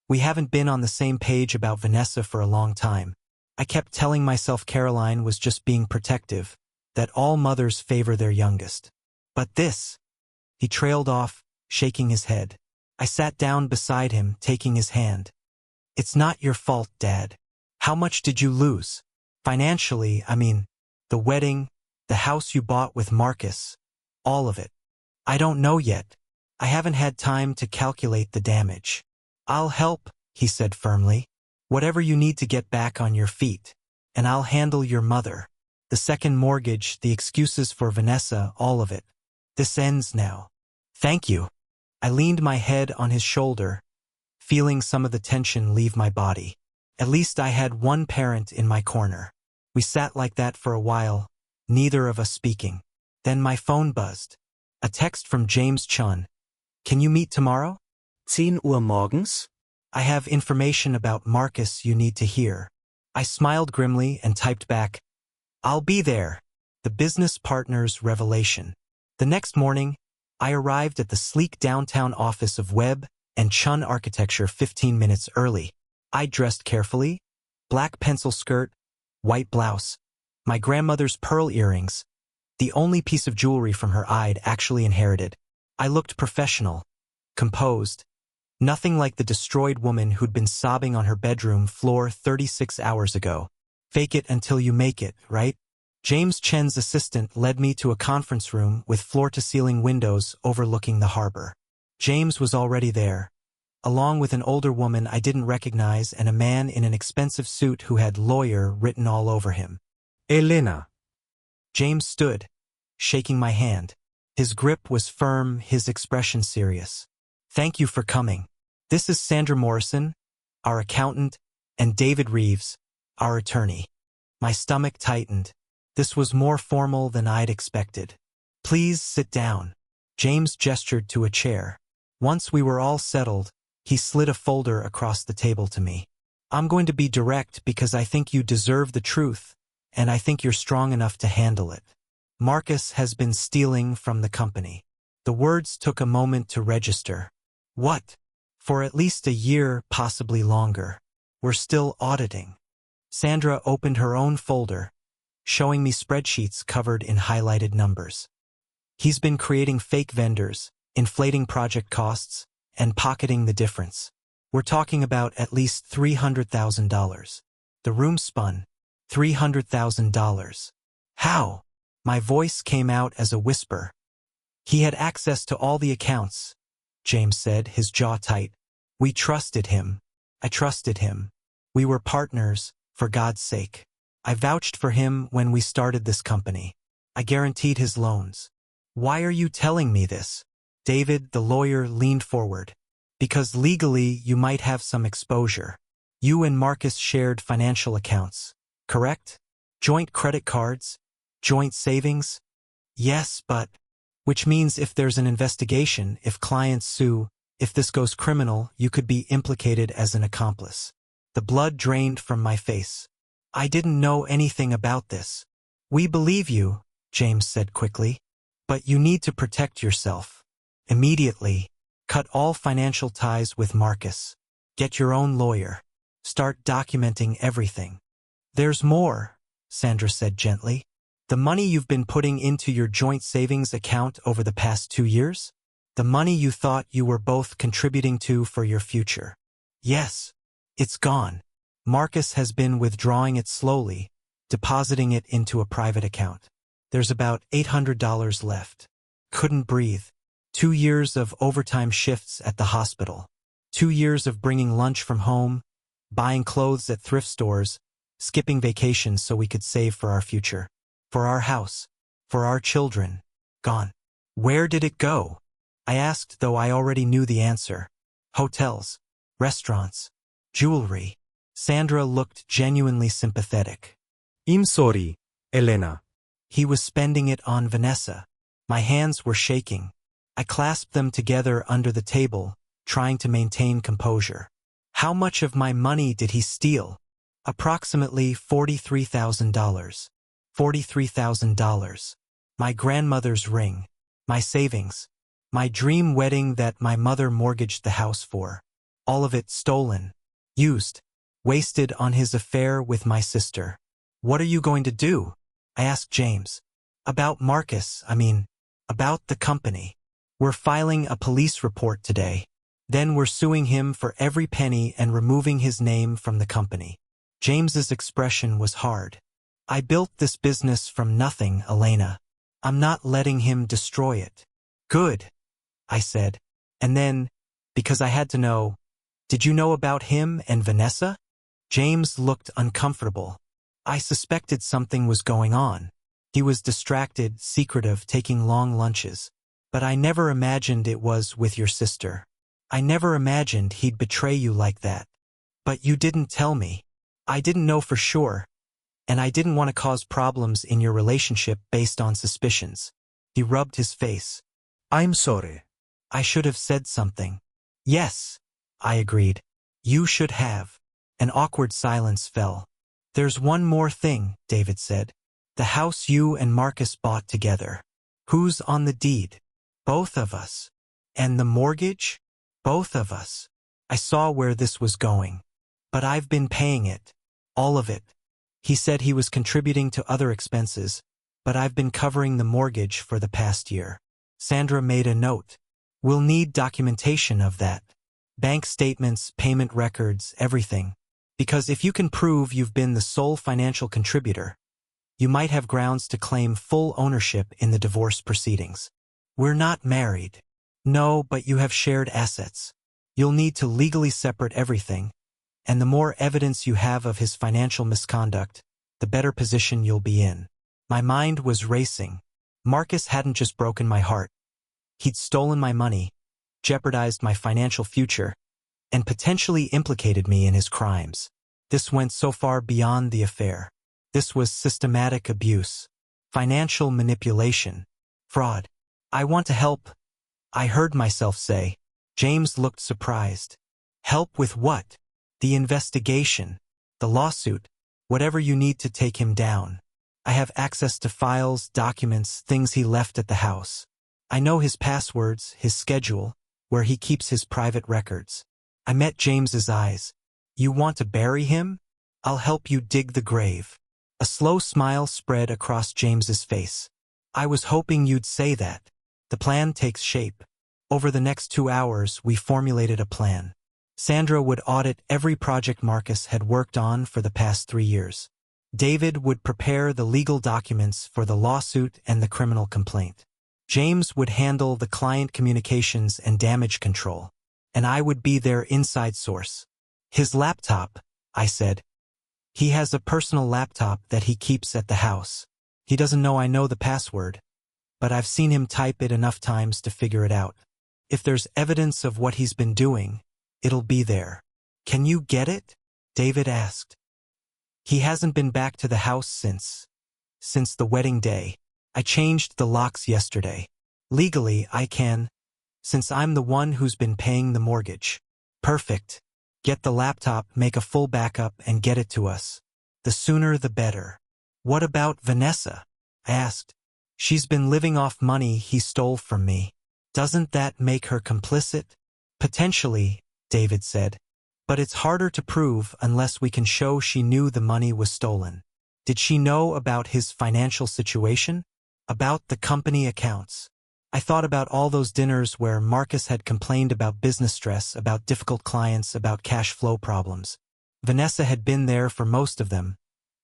we haven't been on the same page about Vanessa for a long time. I kept telling myself Caroline was just being protective, that all mothers favor their youngest. But this..." He trailed off, shaking his head. I sat down beside him, taking his hand. "It's not your fault, Dad. How much did you lose? Financially, I mean, the wedding, the house you bought with Marcus, all of it." "I don't know yet. I haven't had time to calculate the damage." "I'll help," he said firmly. "Whatever you need to get back on your feet. And I'll handle your mother. The second mortgage, the excuses for Vanessa, all of it. This ends now. Thank you." I leaned my head on his shoulder, feeling some of the tension leave my body. At least I had one parent in my corner. We sat like that for a while, neither of us speaking. Then my phone buzzed. A text from James Chun. "Can you meet tomorrow?" 10 Uhr morgens? "I have information about Marcus you need to hear." I smiled grimly and typed back, "I'll be there." The business partner's revelation. The next morning, I arrived at the sleek downtown office of Webb and Chun Architecture 15 minutes early. I dressed carefully, black pencil skirt, white blouse, my grandmother's pearl earrings, the only piece of jewelry from her I'd actually inherited. I looked professional, composed, nothing like the destroyed woman who'd been sobbing on her bedroom floor 36 hours ago. Fake it until you make it, right? James Chen's assistant led me to a conference room with floor-to-ceiling windows overlooking the harbor. James was already there, along with an older woman I didn't recognize and a man in an expensive suit who had lawyer written all over him. Elena. James stood, shaking my hand. His grip was firm, his expression serious. "Thank you for coming. This is Sandra Morrison, our accountant, and David Reeves, our attorney." My stomach tightened. This was more formal than I'd expected. "Please sit down." James gestured to a chair. Once we were all settled, he slid a folder across the table to me. "I'm going to be direct because I think you deserve the truth, and I think you're strong enough to handle it. Marcus has been stealing from the company." The words took a moment to register. "What?" "For at least a year, possibly longer. We're still auditing." Sandra opened her own folder, showing me spreadsheets covered in highlighted numbers. "He's been creating fake vendors, inflating project costs, and pocketing the difference. We're talking about at least $300,000. The room spun. $300,000. How? My voice came out as a whisper. "He had access to all the accounts," James said, his jaw tight. "We trusted him. I trusted him. We were partners, for God's sake. I vouched for him when we started this company. I guaranteed his loans." "Why are you telling me this?" David, the lawyer, leaned forward. "Because legally you might have some exposure. You and Marcus shared financial accounts, correct? Joint credit cards? Joint savings?" "Yes, but..." "Which means if there's an investigation, if clients sue, if this goes criminal, you could be implicated as an accomplice." The blood drained from my face. "I didn't know anything about this." "We believe you," James said quickly. "But you need to protect yourself. Immediately. Cut all financial ties with Marcus. Get your own lawyer. Start documenting everything." "There's more," Sandra said gently. "The money you've been putting into your joint savings account over the past 2 years? The money you thought you were both contributing to for your future. Yes. It's gone. Marcus has been withdrawing it slowly, depositing it into a private account. There's about $800 left. Couldn't breathe. 2 years of overtime shifts at the hospital. 2 years of bringing lunch from home, buying clothes at thrift stores, skipping vacations so we could save for our future. For our house. For our children. Gone. Where did it go? I asked, though I already knew the answer. Hotels. Restaurants. Jewelry. Sandra looked genuinely sympathetic. I'm sorry, Elena. He was spending it on Vanessa. My hands were shaking. I clasped them together under the table, trying to maintain composure. How much of my money did he steal? Approximately $43,000. $43,000. My grandmother's ring. My savings. My dream wedding that my mother mortgaged the house for. All of it stolen. Used. Wasted on his affair with my sister. What are you going to do? I asked James. About Marcus, about the company. We're filing a police report today. Then we're suing him for every penny and removing his name from the company. James's expression was hard. I built this business from nothing, Elena. I'm not letting him destroy it. Good, I said. And then, because I had to know, did you know about him and Vanessa? James looked uncomfortable. I suspected something was going on. He was distracted, secretive, taking long lunches. But I never imagined it was with your sister. I never imagined he'd betray you like that. But you didn't tell me. I didn't know for sure. And I didn't want to cause problems in your relationship based on suspicions. He rubbed his face. I'm sorry. I should have said something. Yes, I agreed. You should have. An awkward silence fell. There's one more thing, David said. The house you and Marcus bought together. Who's on the deed? Both of us. And the mortgage? Both of us. I saw where this was going. But I've been paying it. All of it. He said he was contributing to other expenses, but I've been covering the mortgage for the past year. Sandra made a note. We'll need documentation of that. Bank statements, payment records, everything. Because if you can prove you've been the sole financial contributor, you might have grounds to claim full ownership in the divorce proceedings. We're not married. No, but you have shared assets. You'll need to legally separate everything, and the more evidence you have of his financial misconduct, the better position you'll be in. My mind was racing. Marcus hadn't just broken my heart. He'd stolen my money, jeopardized my financial future, and potentially implicated me in his crimes. This went so far beyond the affair. This was systematic abuse, financial manipulation, fraud. I want to help, I heard myself say. James looked surprised. Help with what? The investigation, the lawsuit, whatever you need to take him down. I have access to files, documents, things he left at the house. I know his passwords, his schedule, where he keeps his private records. I met James's eyes. You want to bury him? I'll help you dig the grave. A slow smile spread across James's face. I was hoping you'd say that. The plan takes shape. Over the next 2 hours, we formulated a plan. Sandra would audit every project Marcus had worked on for the past 3 years. David would prepare the legal documents for the lawsuit and the criminal complaint. James would handle the client communications and damage control, and I would be their inside source. His laptop, I said. He has a personal laptop that he keeps at the house. He doesn't know I know the password, but I've seen him type it enough times to figure it out. If there's evidence of what he's been doing, it'll be there. Can you get it? David asked. He hasn't been back to the house since the wedding day. I changed the locks yesterday. Legally, I can, since I'm the one who's been paying the mortgage. Perfect. Get the laptop, make a full backup, and get it to us. The sooner the better. What about Vanessa? I asked. She's been living off money he stole from me. Doesn't that make her complicit? Potentially, David said. But it's harder to prove unless we can show she knew the money was stolen. Did she know about his financial situation? About the company accounts? I thought about all those dinners where Marcus had complained about business stress, about difficult clients, about cash flow problems. Vanessa had been there for most of them,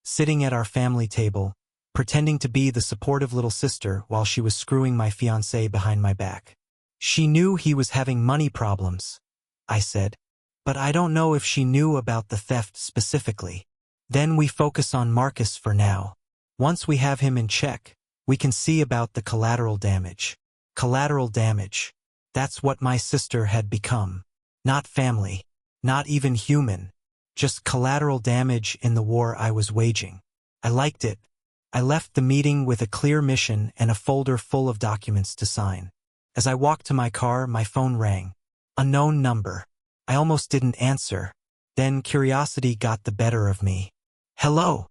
sitting at our family table, pretending to be the supportive little sister while she was screwing my fiancé behind my back. She knew he was having money problems, I said. But I don't know if she knew about the theft specifically. Then we focus on Marcus for now. Once we have him in check, we can see about the collateral damage. Collateral damage. That's what my sister had become. Not family. Not even human. just collateral damage in the war I was waging. I liked it. I left the meeting with a clear mission and a folder full of documents to sign. As I walked to my car, my phone rang. Unknown number. I almost didn't answer. Then curiosity got the better of me. Hello.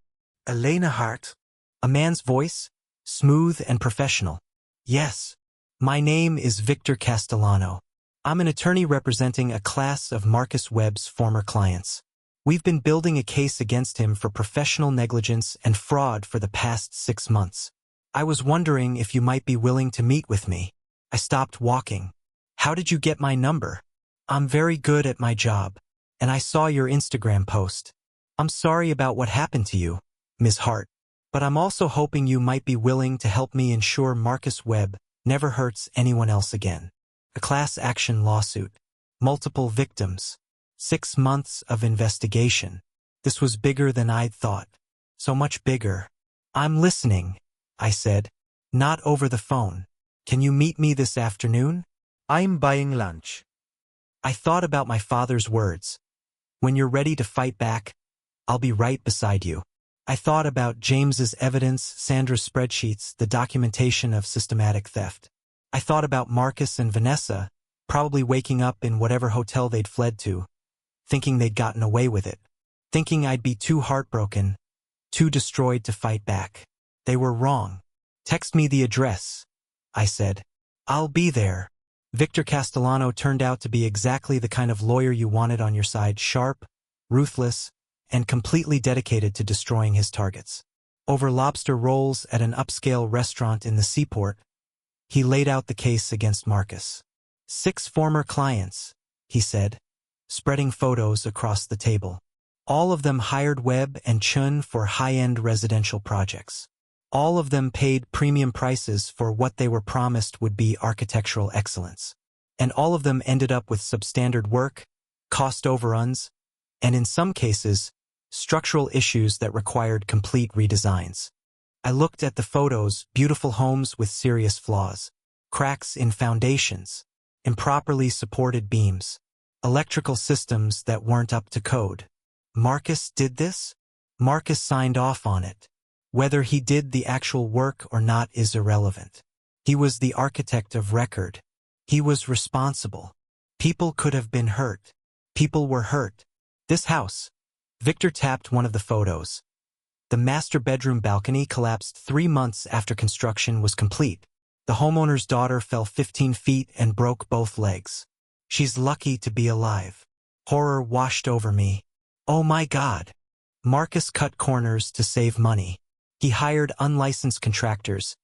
Elena Hart. A man's voice, smooth and professional. Yes. My name is Victor Castellano. I'm an attorney representing a class of Marcus Webb's former clients. We've been building a case against him for professional negligence and fraud for the past 6 months. I was wondering if you might be willing to meet with me. I stopped walking. How did you get my number? I'm very good at my job, and I saw your Instagram post. I'm sorry about what happened to you, Ms. Hart, but I'm also hoping you might be willing to help me ensure Marcus Webb never hurts anyone else again. A class action lawsuit. Multiple victims. 6 months of investigation. This was bigger than I'd thought. So much bigger. I'm listening, I said. Not over the phone. Can you meet me this afternoon? I'm buying lunch. I thought about my father's words. When you're ready to fight back, I'll be right beside you. I thought about James's evidence, Sandra's spreadsheets, the documentation of systematic theft. I thought about Marcus and Vanessa, probably waking up in whatever hotel they'd fled to, thinking they'd gotten away with it, thinking I'd be too heartbroken, too destroyed to fight back. They were wrong. Text me the address, I said. I'll be there. Victor Castellano turned out to be exactly the kind of lawyer you wanted on your side, sharp, ruthless, and completely dedicated to destroying his targets. Over lobster rolls at an upscale restaurant in the seaport, he laid out the case against Marcus. 6 former clients, he said, spreading photos across the table. All of them hired Webb and Chun for high-end residential projects. All of them paid premium prices for what they were promised would be architectural excellence. And all of them ended up with substandard work, cost overruns, and in some cases, structural issues that required complete redesigns. I looked at the photos, beautiful homes with serious flaws, cracks in foundations, improperly supported beams, electrical systems that weren't up to code. Marcus did this? Marcus signed off on it. Whether he did the actual work or not is irrelevant. He was the architect of record. He was responsible. People could have been hurt. People were hurt. This house. Victor tapped one of the photos. The master bedroom balcony collapsed 3 months after construction was complete. The homeowner's daughter fell 15 feet and broke both legs. She's lucky to be alive. Horror washed over me. Oh my God. Marcus cut corners to save money. He hired unlicensed contractors,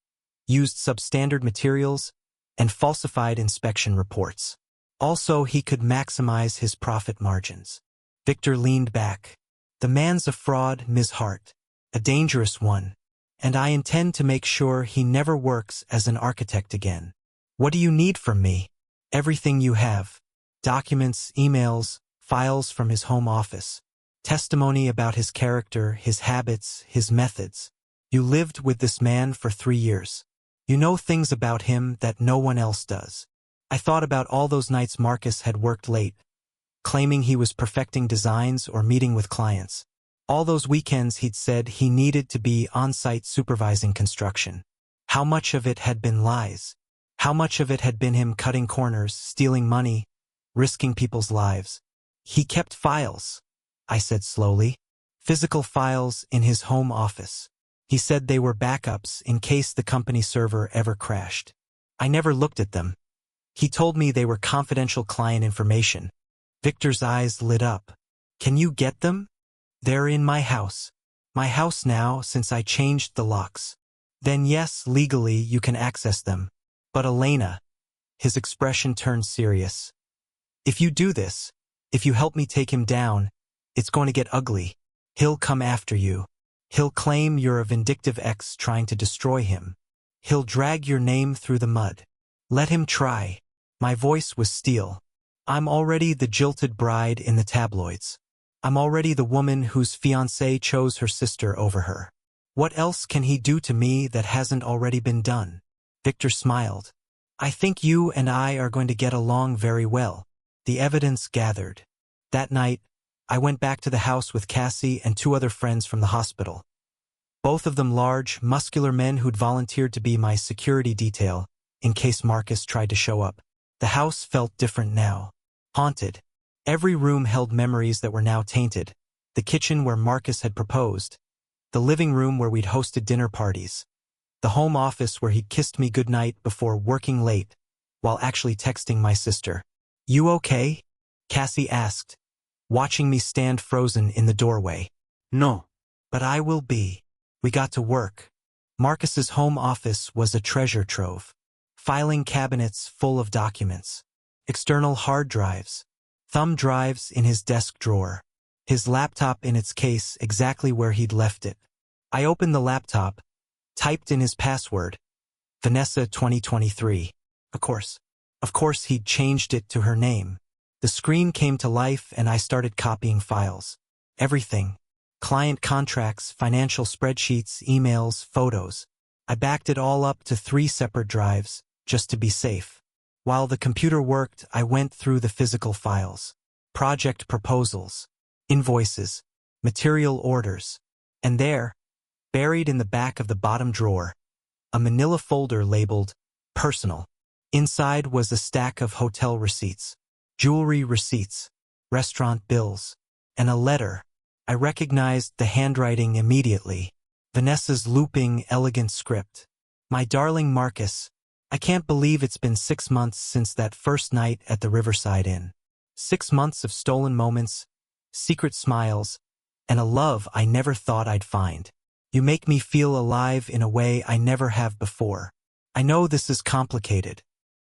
used substandard materials, and falsified inspection reports. Also, he could maximize his profit margins. Victor leaned back. The man's a fraud, Ms. Hart. A dangerous one. And I intend to make sure he never works as an architect again. What do you need from me? Everything you have. Documents, emails, files from his home office. Testimony about his character, his habits, his methods. You lived with this man for 3 years. You know things about him that no one else does. I thought about all those nights Marcus had worked late, claiming he was perfecting designs or meeting with clients. All those weekends he'd said he needed to be on-site supervising construction. How much of it had been lies? How much of it had been him cutting corners, stealing money, risking people's lives? He kept files, I said slowly. Physical files in his home office. He said they were backups in case the company server ever crashed. I never looked at them. He told me they were confidential client information. Victor's eyes lit up. Can you get them? They're in my house. My house now, since I changed the locks. Then yes, legally you can access them. But Elena, his expression turned serious. If you do this, if you help me take him down, it's going to get ugly. He'll come after you. He'll claim you're a vindictive ex trying to destroy him. He'll drag your name through the mud. Let him try. My voice was steel. I'm already the jilted bride in the tabloids. I'm already the woman whose fiancé chose her sister over her. What else can he do to me that hasn't already been done? Victor smiled. I think you and I are going to get along very well. The evidence gathered. That night, I went back to the house with Cassie and two other friends from the hospital. Both of them large, muscular men who'd volunteered to be my security detail in case Marcus tried to show up. The house felt different now. Haunted. Every room held memories that were now tainted. The kitchen where Marcus had proposed. The living room where we'd hosted dinner parties. The home office where he'd kissed me goodnight before working late, while actually texting my sister. "You okay?" Cassie asked, watching me stand frozen in the doorway. No. "But I will be." We got to work. Marcus's home office was a treasure trove. Filing cabinets full of documents. External hard drives. Thumb drives in his desk drawer. His laptop in its case exactly where he'd left it. I opened the laptop, typed in his password, Vanessa 2023. Of course he'd changed it to her name. The screen came to life and I started copying files. Everything. Client contracts, financial spreadsheets, emails, photos. I backed it all up to 3 separate drives, just to be safe. While the computer worked, I went through the physical files. Project proposals, invoices, material orders. And there, buried in the back of the bottom drawer, a manila folder labeled Personal. Inside was a stack of hotel receipts, jewelry receipts, restaurant bills, and a letter. I recognized the handwriting immediately. Vanessa's looping, elegant script. "My darling Marcus, I can't believe it's been 6 months since that first night at the Riverside Inn. 6 months of stolen moments, secret smiles, and a love I never thought I'd find. You make me feel alive in a way I never have before. I know this is complicated.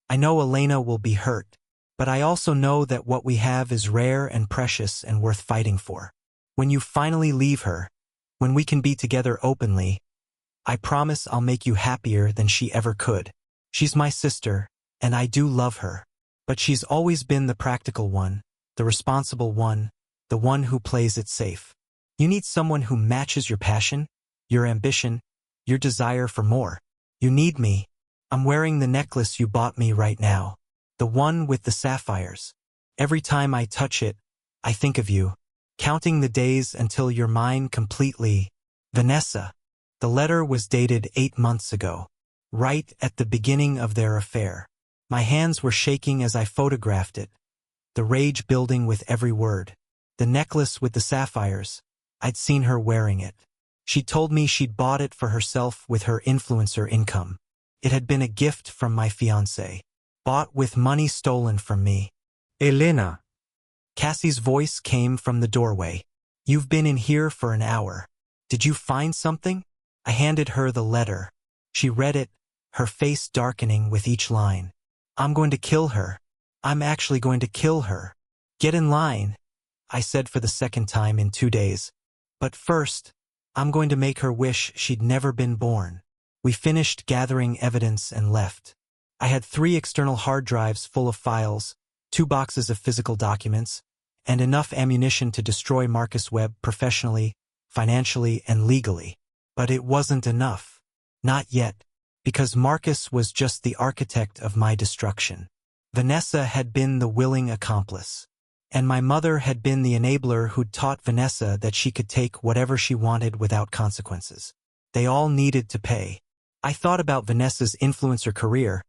I know Elena will be hurt, but I also know that what we have is rare and precious and worth fighting for. When you finally leave her, when we can be together openly, I promise I'll make you happier than she ever could. She's my sister, and I do love her. But she's always been the practical one, the responsible one, the one who plays it safe. You need someone who matches your passion, your ambition, your desire for more. You need me. I'm wearing the necklace you bought me right now. The one with the sapphires. Every time I touch it, I think of you. Counting the days until you're mine completely. Vanessa." The letter was dated 8 months ago, right at the beginning of their affair. My hands were shaking as I photographed it, the rage building with every word. The necklace with the sapphires, I'd seen her wearing it. She told me she'd bought it for herself with her influencer income. It had been a gift from my fiancé, bought with money stolen from me. Elena. Cassie's voice came from the doorway. "You've been in here for an hour. Did you find something?" I handed her the letter. She read it, her face darkening with each line. "I'm going to kill her. I'm actually going to kill her. Get in line," I said for the second time in 2 days. "But first, I'm going to make her wish she'd never been born." We finished gathering evidence and left. I had 3 external hard drives full of files, 2 boxes of physical documents, and enough ammunition to destroy Marcus Webb professionally, financially, and legally. But it wasn't enough. Not yet, because Marcus was just the architect of my destruction. Vanessa had been the willing accomplice. And my mother had been the enabler who'd taught Vanessa that she could take whatever she wanted without consequences. They all needed to pay. I thought about Vanessa's influencer career,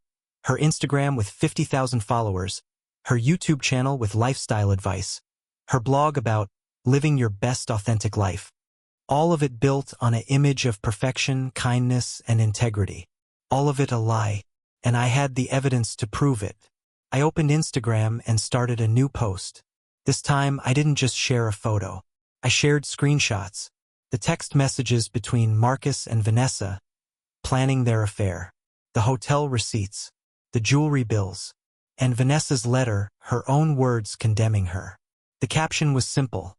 her Instagram with 50,000 followers, her YouTube channel with lifestyle advice, her blog about living your best authentic life. All of it built on an image of perfection, kindness, and integrity. All of it a lie, and I had the evidence to prove it. I opened Instagram and started a new post. This time, I didn't just share a photo. I shared screenshots, the text messages between Marcus and Vanessa, planning their affair, the hotel receipts, the jewelry bills, and Vanessa's letter, her own words condemning her. The caption was simple.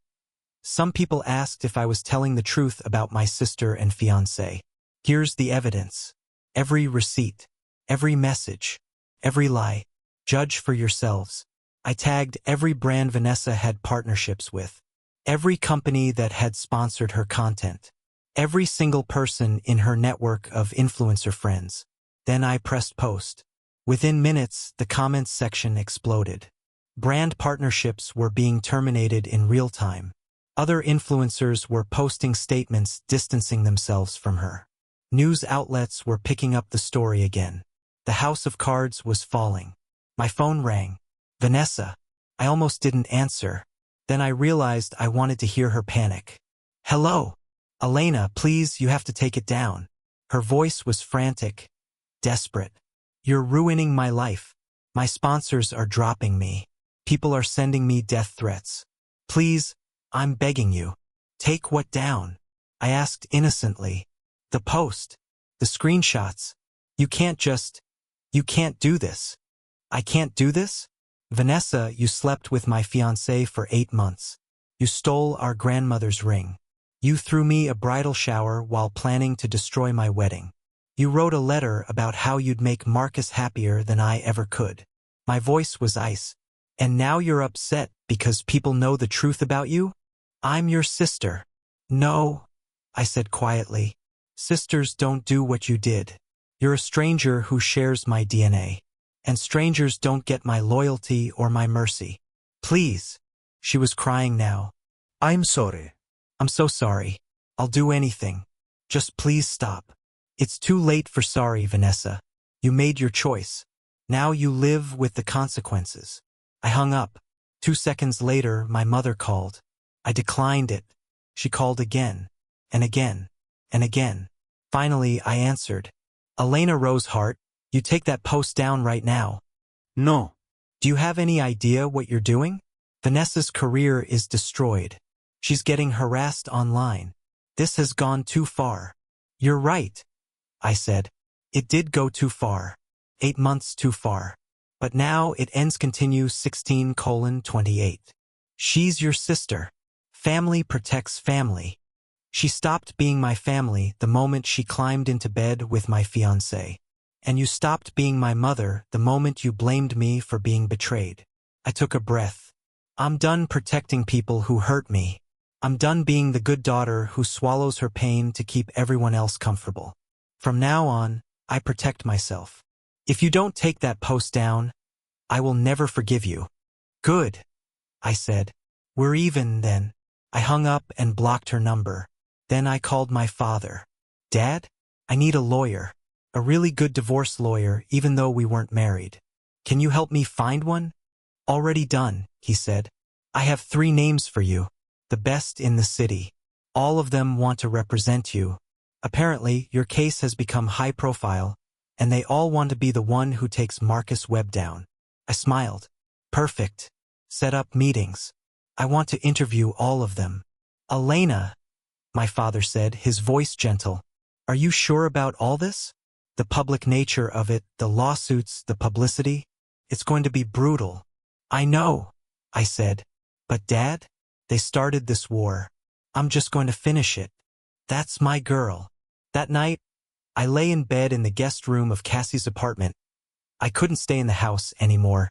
Some people asked if I was telling the truth about my sister and fiancé. Here's the evidence. Every receipt, every message, every lie. Judge for yourselves. I tagged every brand Vanessa had partnerships with, every company that had sponsored her content, every single person in her network of influencer friends. Then I pressed post. Within minutes, the comments section exploded. Brand partnerships were being terminated in real time. Other influencers were posting statements distancing themselves from her. News outlets were picking up the story again. The house of cards was falling. My phone rang. Vanessa. I almost didn't answer. Then I realized I wanted to hear her panic. Hello. Elena, please, you have to take it down. Her voice was frantic, desperate. You're ruining my life. My sponsors are dropping me. People are sending me death threats. Please, I'm begging you. Take what down? I asked innocently. The post. The screenshots. You can't do this. I can't do this? Vanessa, you slept with my fiancé for 8 months. You stole our grandmother's ring. You threw me a bridal shower while planning to destroy my wedding. You wrote a letter about how you'd make Marcus happier than I ever could. My voice was ice. And now you're upset because people know the truth about you? I'm your sister. No, I said quietly. Sisters don't do what you did. You're a stranger who shares my DNA. And strangers don't get my loyalty or my mercy. Please. She was crying now. I'm sorry. I'm so sorry. I'll do anything. Just please stop. It's too late for sorry, Vanessa. You made your choice. Now you live with the consequences. I hung up. 2 seconds later, my mother called. I declined it. She called again, and again, and again. Finally, I answered. Elena Rosehart, you take that post down right now. No. Do you have any idea what you're doing? Vanessa's career is destroyed. She's getting harassed online. This has gone too far. You're right, I said. It did go too far. 8 months too far. But now it ends continue 16:28. She's your sister. Family protects family. She stopped being my family the moment she climbed into bed with my fiancé. And you stopped being my mother the moment you blamed me for being betrayed. I took a breath. I'm done protecting people who hurt me. I'm done being the good daughter who swallows her pain to keep everyone else comfortable. From now on, I protect myself. If you don't take that post down, I will never forgive you. Good, I said. We're even then. I hung up and blocked her number. Then I called my father. Dad, I need a lawyer. A really good divorce lawyer, even though we weren't married. Can you help me find one? Already done, he said. I have 3 names for you. The best in the city. All of them want to represent you. Apparently, your case has become high profile, and they all want to be the one who takes Marcus Webb down. I smiled. Perfect. Set up meetings. I want to interview all of them. Elena, my father said, his voice gentle. Are you sure about all this? The public nature of it, the lawsuits, the publicity? It's going to be brutal. I know, I said. But Dad, they started this war. I'm just going to finish it. That's my girl. That night, I lay in bed in the guest room of Cassie's apartment. I couldn't stay in the house anymore.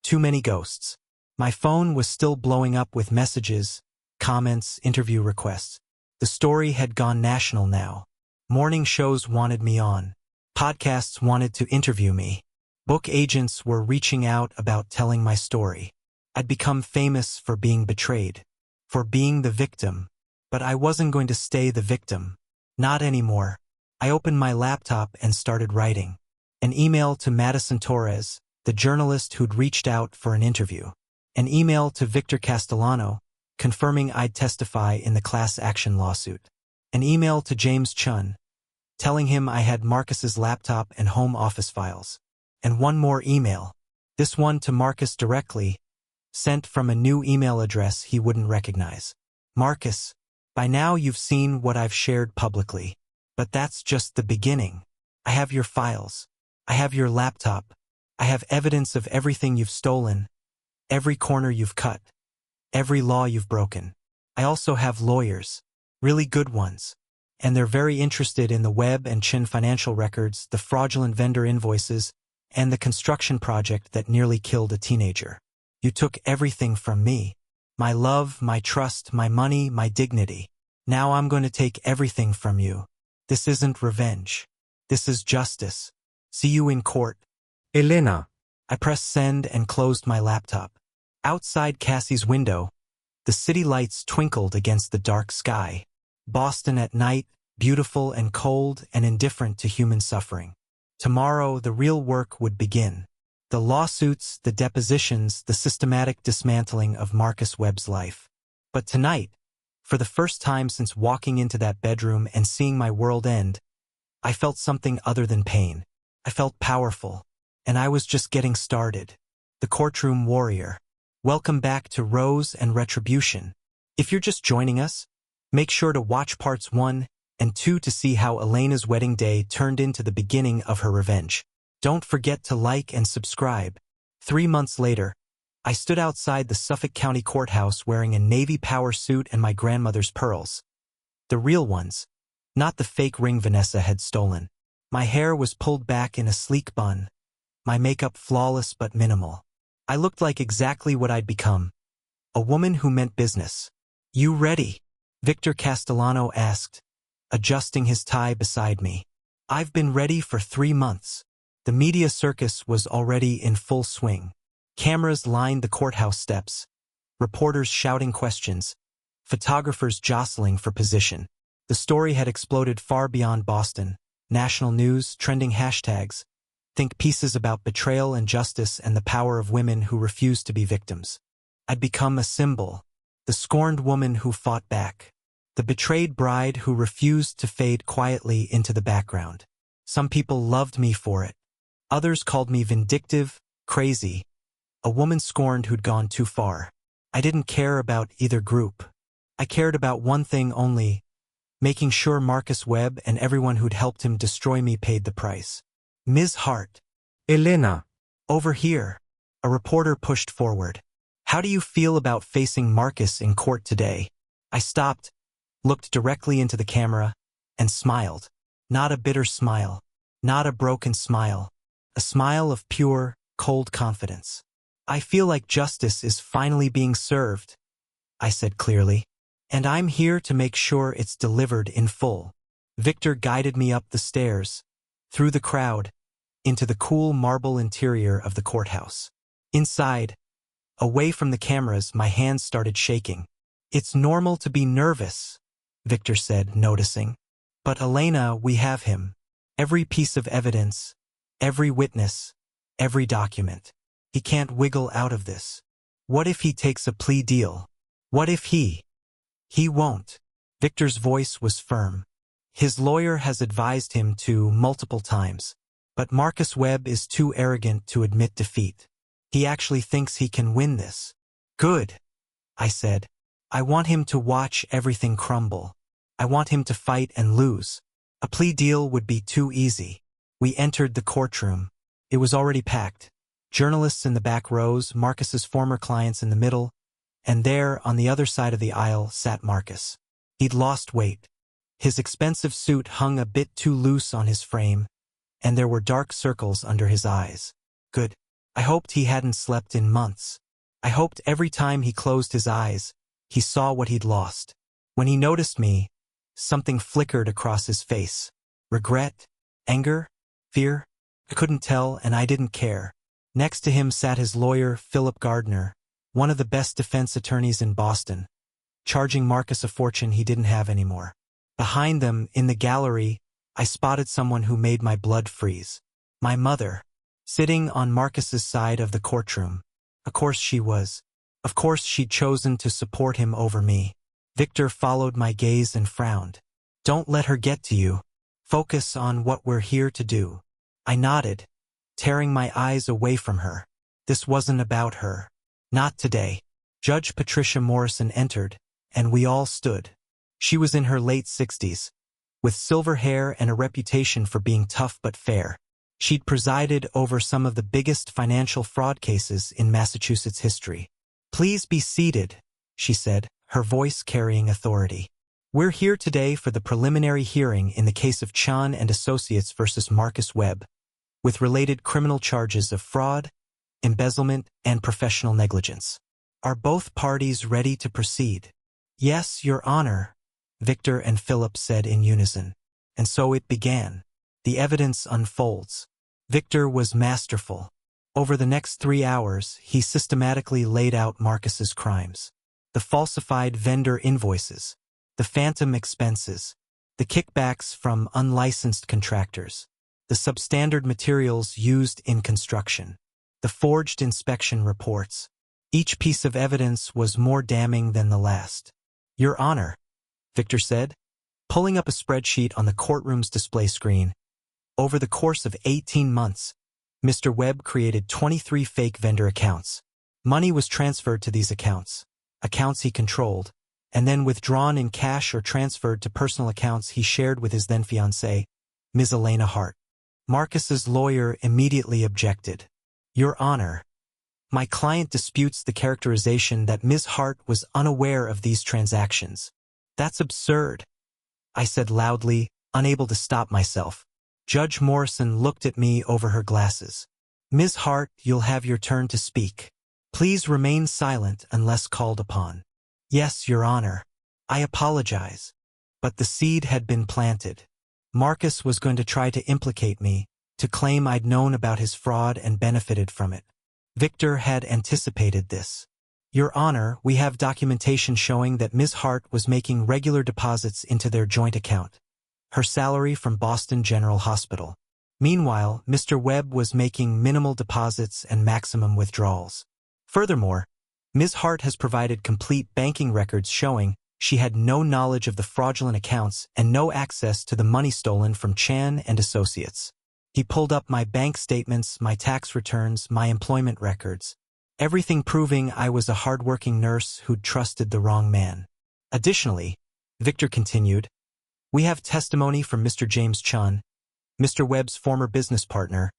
Too many ghosts. My phone was still blowing up with messages, comments, interview requests. The story had gone national now. Morning shows wanted me on. Podcasts wanted to interview me. Book agents were reaching out about telling my story. I'd become famous for being betrayed, for being the victim. But I wasn't going to stay the victim. Not anymore. I opened my laptop and started writing. An email to Madison Torres, the journalist who'd reached out for an interview. An email to Victor Castellano, confirming I'd testify in the class action lawsuit. An email to James Chun, telling him I had Marcus's laptop and home office files. And one more email. This one to Marcus directly, sent from a new email address he wouldn't recognize. Marcus, by now you've seen what I've shared publicly. But that's just the beginning. I have your files. I have your laptop. I have evidence of everything you've stolen, every corner you've cut, every law you've broken. I also have lawyers, really good ones. And they're very interested in the Webb and Chin financial records, the fraudulent vendor invoices, and the construction project that nearly killed a teenager. You took everything from me. My love, my trust, my money, my dignity. Now I'm going to take everything from you. This isn't revenge. This is justice. See you in court. Elena. I pressed send and closed my laptop. Outside Cassie's window, the city lights twinkled against the dark sky. Boston at night, beautiful and cold and indifferent to human suffering. Tomorrow, the real work would begin. The lawsuits, the depositions, the systematic dismantling of Marcus Webb's life. But tonight, for the first time since walking into that bedroom and seeing my world end, I felt something other than pain. I felt powerful, and I was just getting started. The Courtroom Warrior. Welcome back to Rose and Retribution. If you're just joining us, make sure to watch parts 1 and 2 to see how Elena's wedding day turned into the beginning of her revenge. Don't forget to like and subscribe. 3 months later, I stood outside the Suffolk County Courthouse wearing a Navy power suit and my grandmother's pearls. The real ones, not the fake ring Vanessa had stolen. My hair was pulled back in a sleek bun, my makeup flawless but minimal. I looked like exactly what I'd become, a woman who meant business. "You ready?" Victor Castellano asked, adjusting his tie beside me. "I've been ready for 3 months." The media circus was already in full swing. Cameras lined the courthouse steps, reporters shouting questions, photographers jostling for position. The story had exploded far beyond Boston. National news, trending hashtags, think pieces about betrayal and justice and the power of women who refused to be victims. I'd become a symbol, the scorned woman who fought back, the betrayed bride who refused to fade quietly into the background. Some people loved me for it. Others called me vindictive, crazy, a woman scorned who'd gone too far. I didn't care about either group. I cared about one thing only, making sure Marcus Webb and everyone who'd helped him destroy me paid the price. "Ms. Hart." Elena. "Over here." A reporter pushed forward. "How do you feel about facing Marcus in court today?" I stopped, looked directly into the camera, and smiled. Not a bitter smile, not a broken smile, a smile of pure, cold confidence. "I feel like justice is finally being served," I said clearly, "and I'm here to make sure it's delivered in full." Victor guided me up the stairs, through the crowd, into the cool marble interior of the courthouse. Inside, away from the cameras, my hands started shaking. "It's normal to be nervous," Victor said, noticing. "But Elena, we have him. Every piece of evidence, every witness, every document. He can't wiggle out of this. What if he takes a plea deal? What if he won't?" Victor's voice was firm. "His lawyer has advised him to multiple times, but Marcus Webb is too arrogant to admit defeat. He actually thinks he can win this." "Good," I said. "I want him to watch everything crumble. I want him to fight and lose. A plea deal would be too easy." We entered the courtroom. It was already packed. Journalists in the back rows, Marcus's former clients in the middle, and there, on the other side of the aisle, sat Marcus. He'd lost weight. His expensive suit hung a bit too loose on his frame, and there were dark circles under his eyes. Good. I hoped he hadn't slept in months. I hoped every time he closed his eyes, he saw what he'd lost. When he noticed me, something flickered across his face. Regret? Anger? Fear? I couldn't tell, and I didn't care. Next to him sat his lawyer, Philip Gardner, one of the best defense attorneys in Boston, charging Marcus a fortune he didn't have anymore. Behind them, in the gallery, I spotted someone who made my blood freeze. My mother, sitting on Marcus's side of the courtroom. Of course she was. Of course she'd chosen to support him over me. Victor followed my gaze and frowned. "Don't let her get to you. Focus on what we're here to do." I nodded, tearing my eyes away from her. This wasn't about her. Not today. Judge Patricia Morrison entered, and we all stood. She was in her late 60s, with silver hair and a reputation for being tough but fair. She'd presided over some of the biggest financial fraud cases in Massachusetts history. "Please be seated," she said, her voice carrying authority. "We're here today for the preliminary hearing in the case of Chan and Associates versus Marcus Webb, with related criminal charges of fraud, embezzlement, and professional negligence. Are both parties ready to proceed?" "Yes, Your Honor," Victor and Philip said in unison. And so it began. The evidence unfolds. Victor was masterful. Over the next 3 hours, he systematically laid out Marcus's crimes. The falsified vendor invoices, the phantom expenses, the kickbacks from unlicensed contractors, the substandard materials used in construction, the forged inspection reports. Each piece of evidence was more damning than the last. "Your Honor," Victor said, pulling up a spreadsheet on the courtroom's display screen. Over the course of 18 months, Mr. Webb created 23 fake vendor accounts. Money was transferred to these accounts he controlled, and then withdrawn in cash or transferred to personal accounts he shared with his then-fiancée, Ms. Elena Hart. Marcus's lawyer immediately objected. "Your Honor, my client disputes the characterization that Ms. Hart was unaware of these transactions. That's absurd," I said loudly, unable to stop myself. Judge Morrison looked at me over her glasses. "Ms. Hart, you'll have your turn to speak. Please remain silent unless called upon." "Yes, Your Honor. I apologize." But the seed had been planted. Marcus was going to try to implicate me, to claim I'd known about his fraud and benefited from it. Victor had anticipated this. "Your Honor, we have documentation showing that Ms. Hart was making regular deposits into their joint account, her salary from Boston General Hospital. Meanwhile, Mr. Webb was making minimal deposits and maximum withdrawals. Furthermore, Ms. Hart has provided complete banking records showing she had no knowledge of the fraudulent accounts and no access to the money stolen from Chan and Associates." He pulled up my bank statements, my tax returns, my employment records, everything proving I was a hard-working nurse who'd trusted the wrong man. "Additionally," Victor continued, "we have testimony from Mr. James Chun, Mr. Webb's former business partner,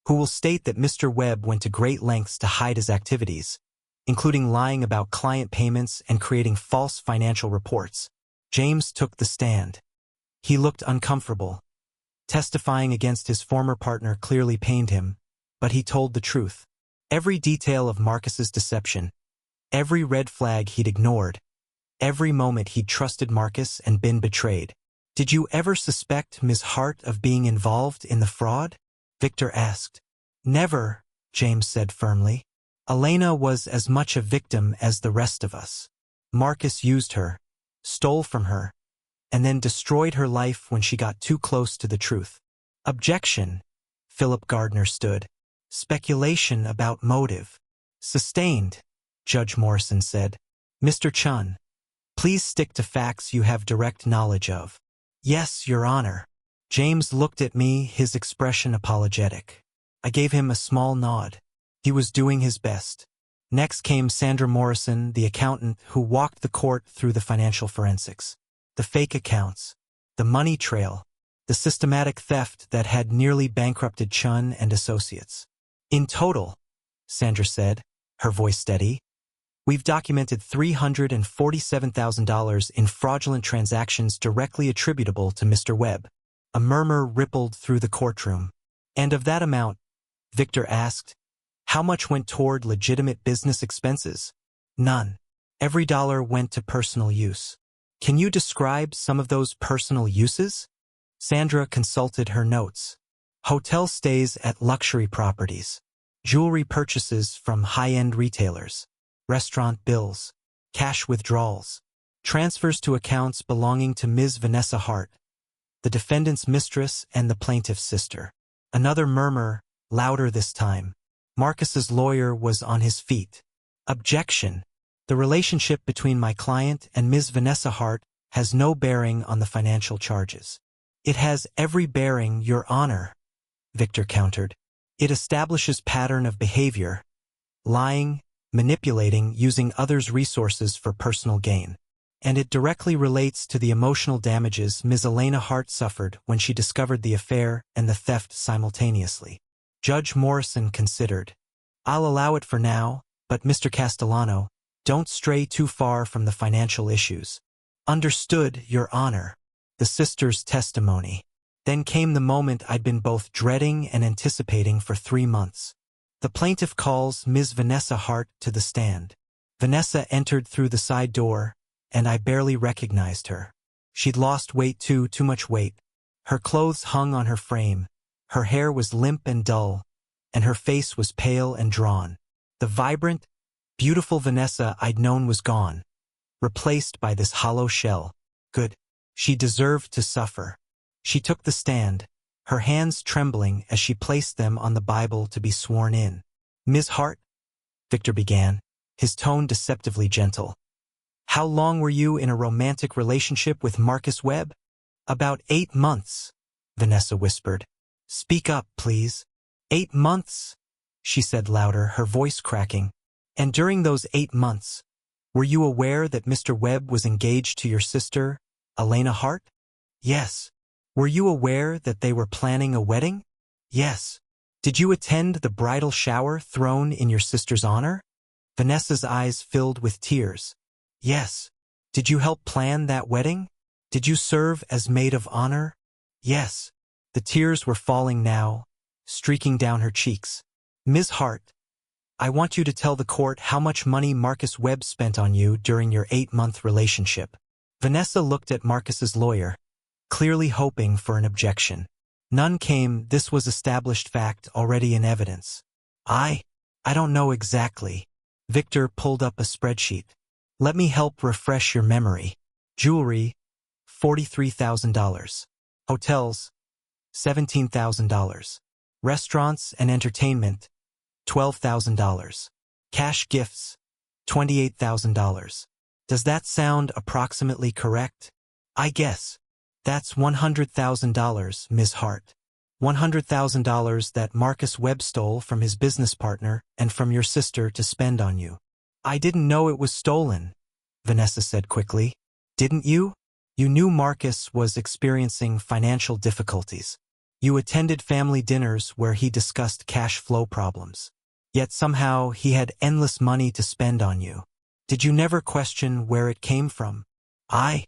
who will state that Mr. Webb went to great lengths to hide his activities, including lying about client payments and creating false financial reports." James took the stand. He looked uncomfortable. Testifying against his former partner clearly pained him, but he told the truth. Every detail of Marcus's deception, every red flag he'd ignored, every moment he'd trusted Marcus and been betrayed. "Did you ever suspect Ms. Hart of being involved in the fraud?" Victor asked. "Never," James said firmly. "Elena was as much a victim as the rest of us. Marcus used her, stole from her, and then destroyed her life when she got too close to the truth." "Objection," Philip Gardner stood. "Speculation about motive." "Sustained," Judge Morrison said. "Mr. Chun, please stick to facts you have direct knowledge of." "Yes, Your Honor." James looked at me, his expression apologetic. I gave him a small nod. He was doing his best. Next came Sandra Morrison, the accountant who walked the court through the financial forensics. The fake accounts, the money trail, the systematic theft that had nearly bankrupted Chun and Associates. "In total," Sandra said, her voice steady, "we've documented $347,000 in fraudulent transactions directly attributable to Mr. Webb." A murmur rippled through the courtroom. "And of that amount," Victor asked, "how much went toward legitimate business expenses?" "None. Every dollar went to personal use." "Can you describe some of those personal uses?" Sandra consulted her notes. "Hotel stays at luxury properties, jewelry purchases from high-end retailers, restaurant bills, cash withdrawals, transfers to accounts belonging to Ms. Vanessa Hart, the defendant's mistress and the plaintiff's sister." Another murmur, louder this time. Marcus's lawyer was on his feet. "Objection. The relationship between my client and Ms. Vanessa Hart has no bearing on the financial charges." "It has every bearing, Your Honor," Victor countered. "It establishes pattern of behavior, lying, manipulating, using others' resources for personal gain. And it directly relates to the emotional damages Ms. Elena Hart suffered when she discovered the affair and the theft simultaneously." Judge Morrison considered. "I'll allow it for now, but Mr. Castellano, don't stray too far from the financial issues." "Understood, Your Honor." The sister's testimony. Then came the moment I'd been both dreading and anticipating for 3 months. The plaintiff calls Ms. Vanessa Hart to the stand. Vanessa entered through the side door, and I barely recognized her. She'd lost weight too much weight. Her clothes hung on her frame. Her hair was limp and dull, and her face was pale and drawn. The vibrant, beautiful Vanessa I'd known was gone, replaced by this hollow shell. Good. She deserved to suffer. She took the stand, her hands trembling as she placed them on the Bible to be sworn in. "Ms. Hart," Victor began, his tone deceptively gentle. "How long were you in a romantic relationship with Marcus Webb?" "About 8 months," Vanessa whispered. "Speak up, please." "8 months," she said louder, her voice cracking. "And during those 8 months, were you aware that Mr. Webb was engaged to your sister, Elena Hart?" "Yes." "Were you aware that they were planning a wedding?" "Yes." "Did you attend the bridal shower thrown in your sister's honor?" Vanessa's eyes filled with tears. "Yes." "Did you help plan that wedding? Did you serve as maid of honor?" "Yes." The tears were falling now, streaking down her cheeks. "Ms. Hart, I want you to tell the court how much money Marcus Webb spent on you during your 8-month relationship." Vanessa looked at Marcus's lawyer, clearly hoping for an objection. None came. This was established fact already in evidence. I don't know exactly." Victor pulled up a spreadsheet. "Let me help refresh your memory. Jewelry, $43,000. Hotels, $17,000. Restaurants and entertainment, $12,000. Cash gifts, $28,000. Does that sound approximately correct?" "I guess. That's $100,000, Ms. Hart. $100,000 that Marcus Webb stole from his business partner and from your sister to spend on you." "I didn't know it was stolen," Vanessa said quickly. "Didn't you? You knew Marcus was experiencing financial difficulties. You attended family dinners where he discussed cash flow problems. Yet somehow he had endless money to spend on you. Did you never question where it came from?" I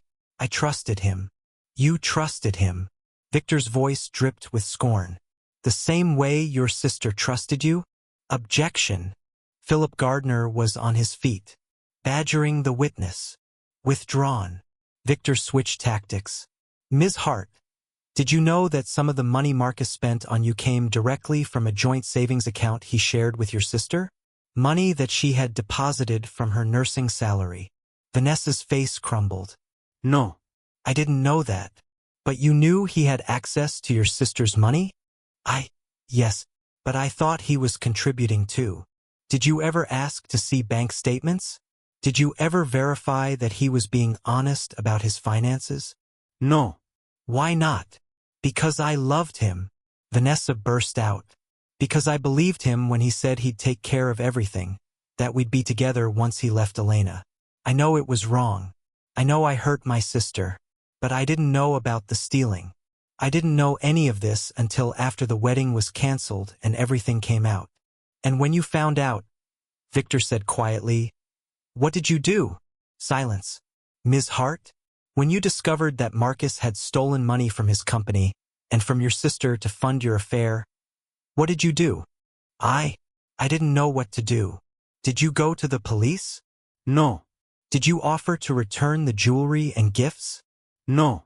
trusted him." "You trusted him?" Victor's voice dripped with scorn. "The same way your sister trusted you?" "Objection." Philip Gardner was on his feet, badgering the witness. "Withdrawn." Victor switched tactics. "Ms. Hart, did you know that some of the money Marcus spent on you came directly from a joint savings account he shared with your sister? Money that she had deposited from her nursing salary." Vanessa's face crumbled. No. "I didn't know that. But you knew he had access to your sister's money?" Yes, but I thought he was contributing too." "Did you ever ask to see bank statements? Did you ever verify that he was being honest about his finances?" No. "Why not?" "Because I loved him," Vanessa burst out. "Because I believed him when he said he'd take care of everything, that we'd be together once he left Elena. I know it was wrong. I know I hurt my sister. But I didn't know about the stealing. I didn't know any of this until after the wedding was canceled and everything came out. And when you found out," Victor said quietly, "what did you do?" Silence. "Ms. Hart, when you discovered that Marcus had stolen money from his company and from your sister to fund your affair, what did you do?" I didn't know what to do." "Did you go to the police?" No. "Did you offer to return the jewelry and gifts?" No.